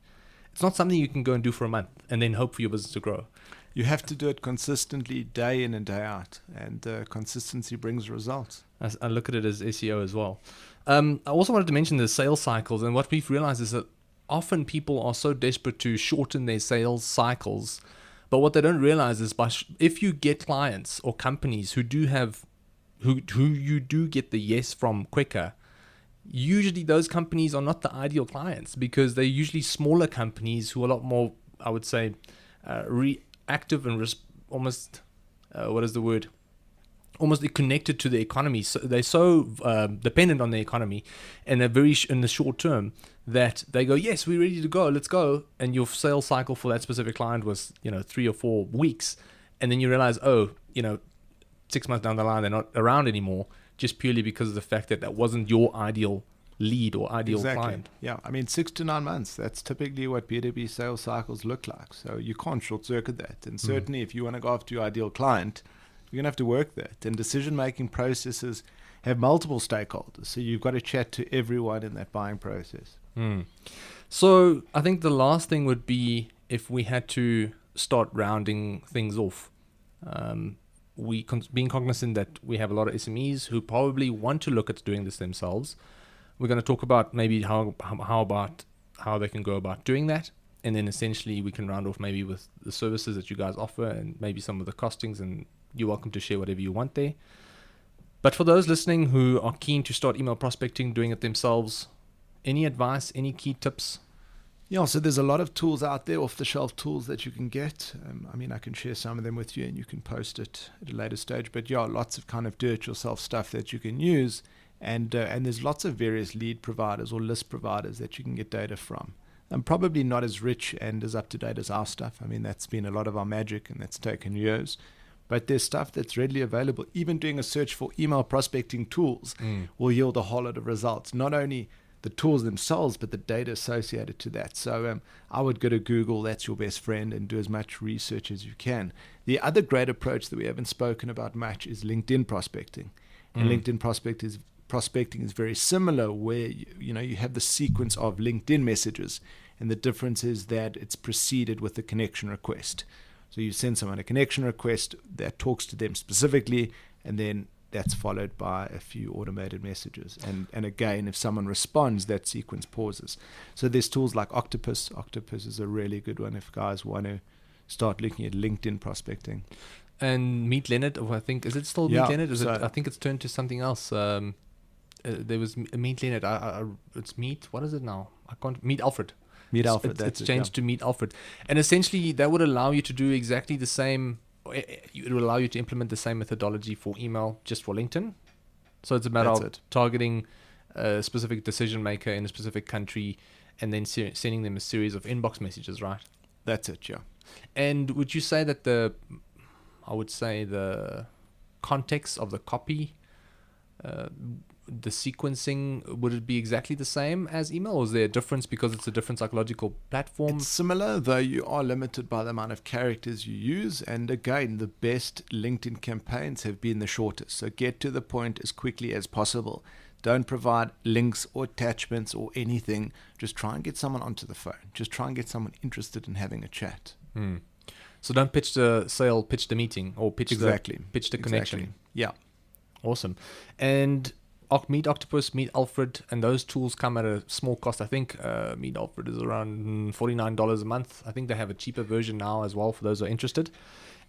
it's not something you can go and do for a month and then hope for your business to grow. You have to do it consistently, day in and day out, and consistency brings results. I look at it as SEO as well. I also wanted to mention the sales cycles, and what we've realized is that often people are so desperate to shorten their sales cycles, but what they don't realize is if you get clients or companies who you do get the yes from quicker, usually those companies are not the ideal clients, because they're usually smaller companies who are a lot more, I would say, reactive and almost connected to the economy. So they're so dependent on the economy, and they're very in the short term, that they go, yes, we're ready to go, let's go. And your sales cycle for that specific client was 3 or 4 weeks, and then you realize, 6 months down the line they're not around anymore, just purely because of the fact that wasn't your ideal lead or ideal client. Yeah, 6 to 9 months, that's typically what B2B sales cycles look like. So you can't short circuit that. And certainly if you want to go after your ideal client, you're going to have to work that. And decision-making processes have multiple stakeholders, so you've got to chat to everyone in that buying process. So I think the last thing would be, if we had to start rounding things off, being cognizant that we have a lot of SMEs who probably want to look at doing this themselves. We're going to talk about maybe how they can go about doing that, and then essentially we can round off maybe with the services that you guys offer and maybe some of the costings, and you're welcome to share whatever you want there. But for those listening who are keen to start email prospecting, doing it themselves, any advice, any key tips? Yeah, so there's a lot of tools out there, off-the-shelf tools that you can get. I can share some of them with you, and you can post it at a later stage. But yeah, lots of kind of do-it-yourself stuff that you can use, and there's lots of various lead providers or list providers that you can get data from. And probably not as rich and as up to date as our stuff. I mean, that's been a lot of our magic, and that's taken years. But there's stuff that's readily available. Even doing a search for email prospecting tools will yield a whole lot of results. Not only the tools themselves, but the data associated to that. So I would go to Google, that's your best friend, and do as much research as you can. The other great approach that we haven't spoken about much is LinkedIn prospecting. And LinkedIn prospecting is very similar, where you have the sequence of LinkedIn messages, and the difference is that it's preceded with a connection request. So you send someone a connection request that talks to them specifically, and then that's followed by a few automated messages. And again, if someone responds, that sequence pauses. So there's tools like Octopus. Octopus is a really good one if guys want to start looking at LinkedIn prospecting. And Meet Leonard, I think, is it still Meet Leonard? I think it's turned to something else. There was Meet Leonard. It's Meet. What is it now? I can't. Meet Alfred. Meet Alfred. It's changed to Meet Alfred, and essentially that would allow you to do exactly the same. It will allow you to implement the same methodology for email, just for LinkedIn. So it's a matter of targeting a specific decision maker in a specific country, and then sending them a series of inbox messages. Right. That's it. Yeah. And would you say that the context of the copy, the sequencing, would it be exactly the same as email, or is there a difference because it's a different psychological platform? It's similar, though you are limited by the amount of characters you use. And again, the best LinkedIn campaigns have been the shortest. So get to the point as quickly as possible. Don't provide links or attachments or anything. Just try and get someone onto the phone. Just try and get someone interested in having a chat. So don't pitch the sale, pitch the meeting, or pitch the connection. Exactly. Yeah. Awesome. And Meet Octopus, Meet Alfred, and those tools come at a small cost. I think Meet Alfred is around $49 a month. I think they have a cheaper version now as well for those who are interested.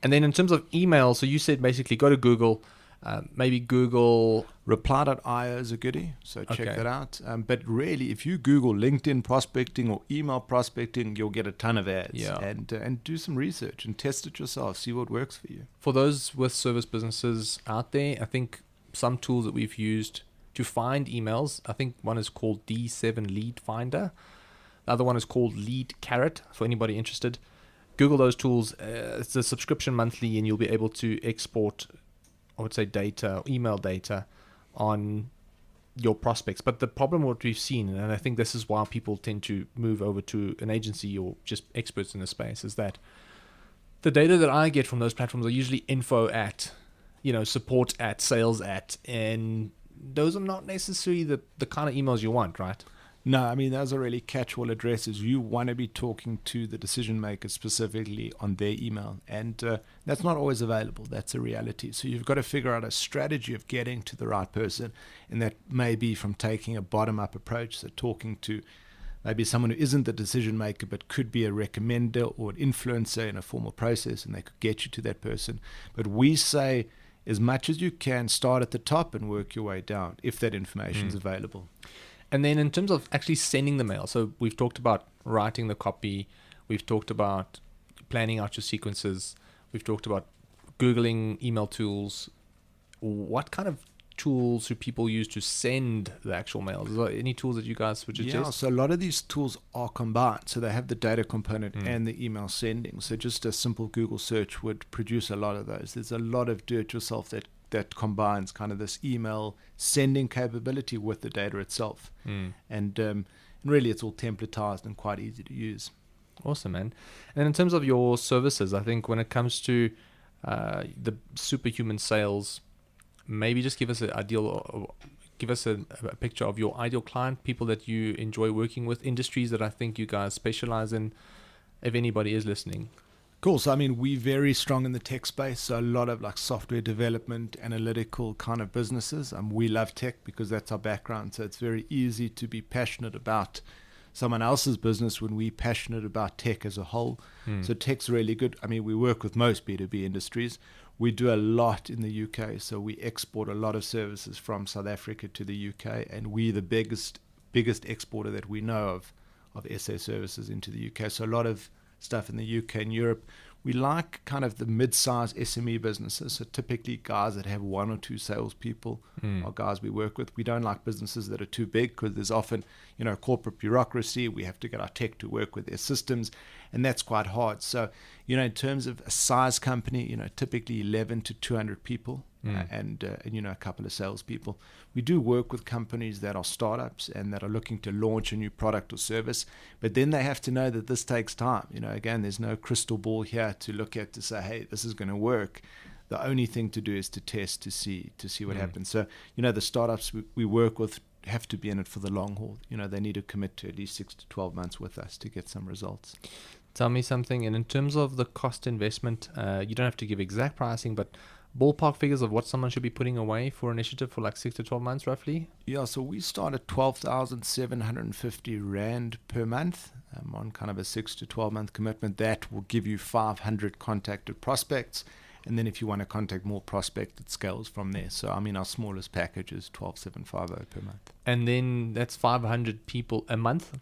And then in terms of email, so you said basically go to Google, maybe Google... Reply.io is a goodie, so check that out. But really, if you Google LinkedIn prospecting or email prospecting, you'll get a ton of ads. Yeah. And do some research and test it yourself. See what works for you. For those with service businesses out there, I think some tools that we've used to find emails, I think one is called D7 Lead Finder. The other one is called Lead Carrot, for anybody interested. Google those tools. It's a subscription monthly, and you'll be able to export, I would say, data, email data on your prospects. But the problem, what we've seen, and I think this is why people tend to move over to an agency or just experts in the space, is that the data that I get from those platforms are usually info at, support at, sales at, and those are not necessarily the kind of emails you want, right? No, I mean, those are really catch-all addresses. You want to be talking to the decision maker specifically on their email, and that's not always available. That's a reality. So you've got to figure out a strategy of getting to the right person, and that may be from taking a bottom-up approach, so talking to maybe someone who isn't the decision maker but could be a recommender or an influencer in a formal process, and they could get you to that person. But we say, as much as you can, start at the top and work your way down if that information is available. And then in terms of actually sending the mail, so we've talked about writing the copy, we've talked about planning out your sequences, we've talked about Googling email tools. What kind of tools do people use to send the actual mails? Is there any tools that you guys would suggest? Yeah, so a lot of these tools are combined. So they have the data component and the email sending. So just a simple Google search would produce a lot of those. There's a lot of do-it-yourself that combines kind of this email sending capability with the data itself. And really it's all templatized and quite easy to use. Awesome, man. And in terms of your services, I think when it comes to the Superhuman Sales, maybe just give us a picture of your ideal client, people that you enjoy working with, industries that I think you guys specialize in, if anybody is listening. Cool. So, I mean, we're very strong in the tech space. So a lot of like software development, analytical kind of businesses. We love tech because that's our background. So it's very easy to be passionate about someone else's business when we're passionate about tech as a whole. So tech's really good. I mean, we work with most B2B industries. We do a lot in the UK. So we export a lot of services from South Africa to the UK. And we're the biggest exporter that we know of SA services into the UK. So a lot of stuff in the UK and Europe. we like kind of the mid-size SME businesses. So typically guys that have 1 or 2 salespeople are guys we work with. We don't like businesses that are too big because there's often, corporate bureaucracy. We have to get our tech to work with their systems, and that's quite hard. So, in terms of a size company, typically 11 to 200 people. And a couple of salespeople. We do work with companies that are startups and that are looking to launch a new product or service, but then they have to know that this takes time. Again, there's no crystal ball here to look at to say, hey, this is going to work. The only thing to do is to test to see what happens. So, the startups we work with have to be in it for the long haul. They need to commit to at least 6 to 12 months with us to get some results. Tell me something, and in terms of the cost investment, you don't have to give exact pricing, but ballpark figures of what someone should be putting away for an initiative for like 6 to 12 months roughly? Yeah, so we start at 12,750 Rand per month on kind of a 6 to 12 month commitment. That will give you 500 contacted prospects. And then if you want to contact more prospects, it scales from there. So, our smallest package is 12,750 per month. And then that's 500 people a month?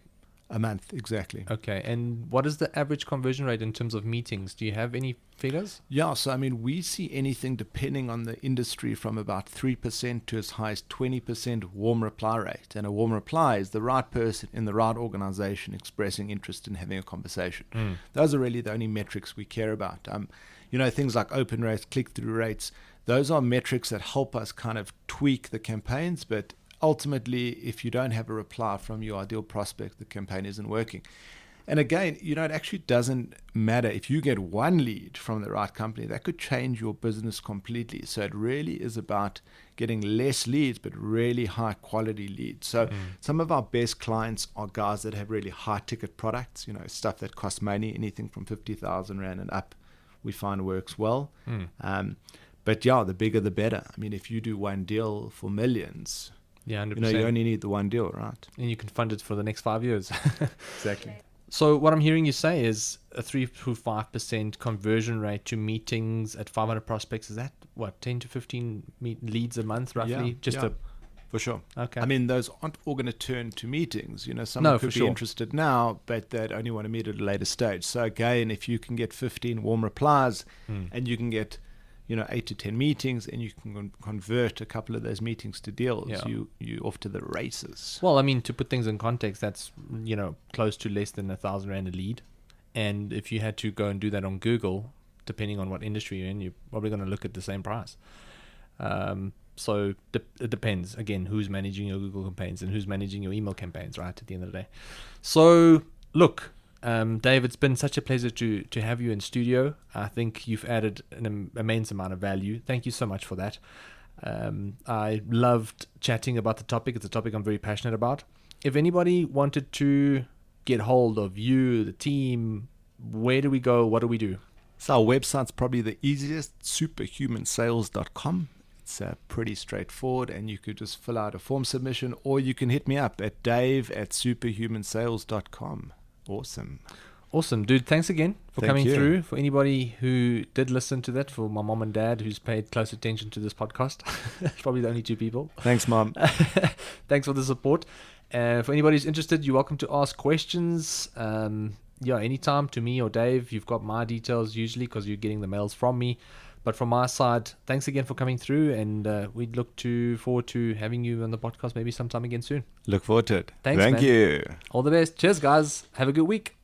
A month, exactly. Okay. And what is the average conversion rate in terms of meetings? Do you have any figures? Yeah, so we see anything depending on the industry from about 3% to as high as 20% warm reply rate. And a warm reply is the right person in the right organization expressing interest in having a conversation. Those are really the only metrics we care about. Things like open rates, click-through rates, those are metrics that help us kind of tweak the campaigns, but ultimately, if you don't have a reply from your ideal prospect, the campaign isn't working. And again, it actually doesn't matter. If you get one lead from the right company, that could change your business completely. So it really is about getting less leads, but really high quality leads. So some of our best clients are guys that have really high ticket products, stuff that costs money, anything from 50,000 Rand and up, we find works well. But yeah, the bigger the better. If you do one deal for millions, yeah, 100%. You only need the one deal, right? And you can fund it for the next 5 years. Exactly. So what I'm hearing you say is a 3 to 5% conversion rate to meetings at 500 prospects. Is that, 10 to 15 leads a month roughly? For sure. Okay. Those aren't all going to turn to meetings. Someone could be interested now, but they'd only want to meet at a later stage. So again, if you can get 15 warm replies and you can get 8 to 10 meetings, and you can convert a couple of those meetings to deals, you off to the races. Well, to put things in context, that's, close to less than 1,000 Rand a lead. And if you had to go and do that on Google, depending on what industry you're in, you're probably going to look at the same price. So it depends, again, who's managing your Google campaigns and who's managing your email campaigns, right, at the end of the day. So, look, Dave, it's been such a pleasure to have you in studio. I think you've added an immense amount of value. Thank you so much for that. I loved chatting about the topic. It's a topic I'm very passionate about. If anybody wanted to get hold of you, the team, where do we go? What do we do? So our website's probably the easiest, superhumansales.com. It's pretty straightforward, and you could just fill out a form submission, or you can hit me up at dave@superhumansales.com. Awesome, dude. Thanks again for Thank coming you. through. For anybody who did listen to that, for my mom and dad who's paid close attention to this podcast, probably the only 2 people. Thanks, Mom. Thanks for the support. For anybody who's interested, you're welcome to ask questions. Anytime to me or Dave. You've got my details usually because you're getting the mails from me. But from my side, thanks again for coming through, and we'd look forward to having you on the podcast maybe sometime again soon. Look forward to it. Thanks, Thank man. you. All the best. Cheers, guys. Have a good week.